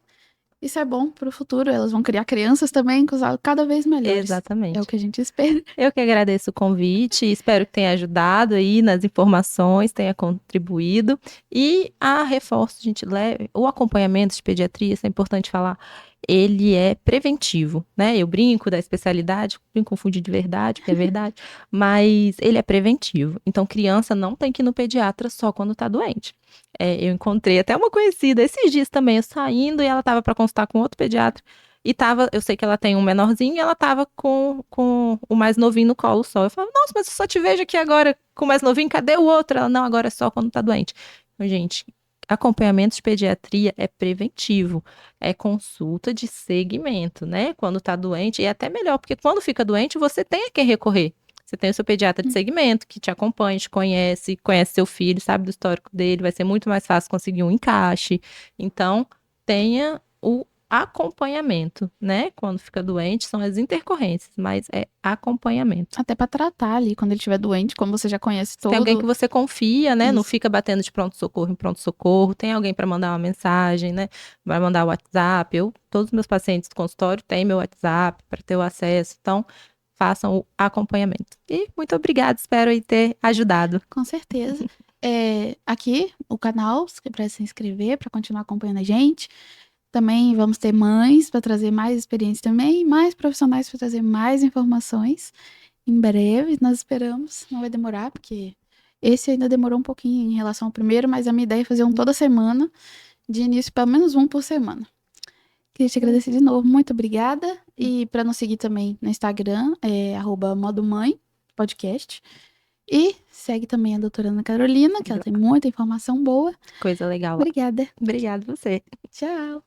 isso é bom para o futuro. Elas vão criar crianças também com saúde cada vez melhores. Exatamente. É o que a gente espera. Eu que agradeço o convite, espero que tenha ajudado aí nas informações, tenha contribuído. E reforço, gente, o acompanhamento de pediatria, isso é importante falar, ele é preventivo, né? Eu brinco da especialidade, brinco confundir de verdade, que é verdade, mas ele é preventivo. Então, criança não tem que ir no pediatra só quando tá doente. Eu encontrei até uma conhecida esses dias também, eu saindo e ela tava para consultar com outro pediatra. E tava, eu sei que ela tem um menorzinho e ela tava com o mais novinho no colo só. Eu falo, nossa, mas eu só te vejo aqui agora com o mais novinho, cadê o outro? Ela, não, agora é só quando tá doente. Então, gente, acompanhamento de pediatria é preventivo, é consulta de segmento, né? Quando tá doente, e é até melhor, porque quando fica doente, você tem a quem recorrer. Você tem o seu pediatra de segmento, que te acompanha, te conhece, conhece seu filho, sabe do histórico dele, vai ser muito mais fácil conseguir um encaixe. Então, tenha o acompanhamento, né? Quando fica doente, são as intercorrências, mas é acompanhamento. Até pra tratar ali, quando ele estiver doente, como você já conhece Tem alguém que todo. você confia, né? Não Isso. fica batendo de pronto-socorro em pronto-socorro. Tem alguém para mandar uma mensagem, né? Vai mandar o WhatsApp. Todos os meus pacientes do consultório têm meu WhatsApp para ter o acesso. Então, façam o acompanhamento. E muito obrigada, espero aí ter ajudado. Com certeza. Aqui, o canal, para se inscrever, para continuar acompanhando a gente. Também vamos ter mães para trazer mais experiência também, mais profissionais para trazer mais informações. Em breve, nós esperamos. Não vai demorar, porque esse ainda demorou um pouquinho em relação ao primeiro, mas a minha ideia é fazer um toda semana, de início, pelo menos um por semana. Queria te agradecer de novo, muito obrigada. E para nos seguir também no Instagram, @modomãe podcast. E segue também a doutora Ana Carolina, que ela tem muita informação boa. Coisa legal lá. Obrigada. Obrigada você. Tchau.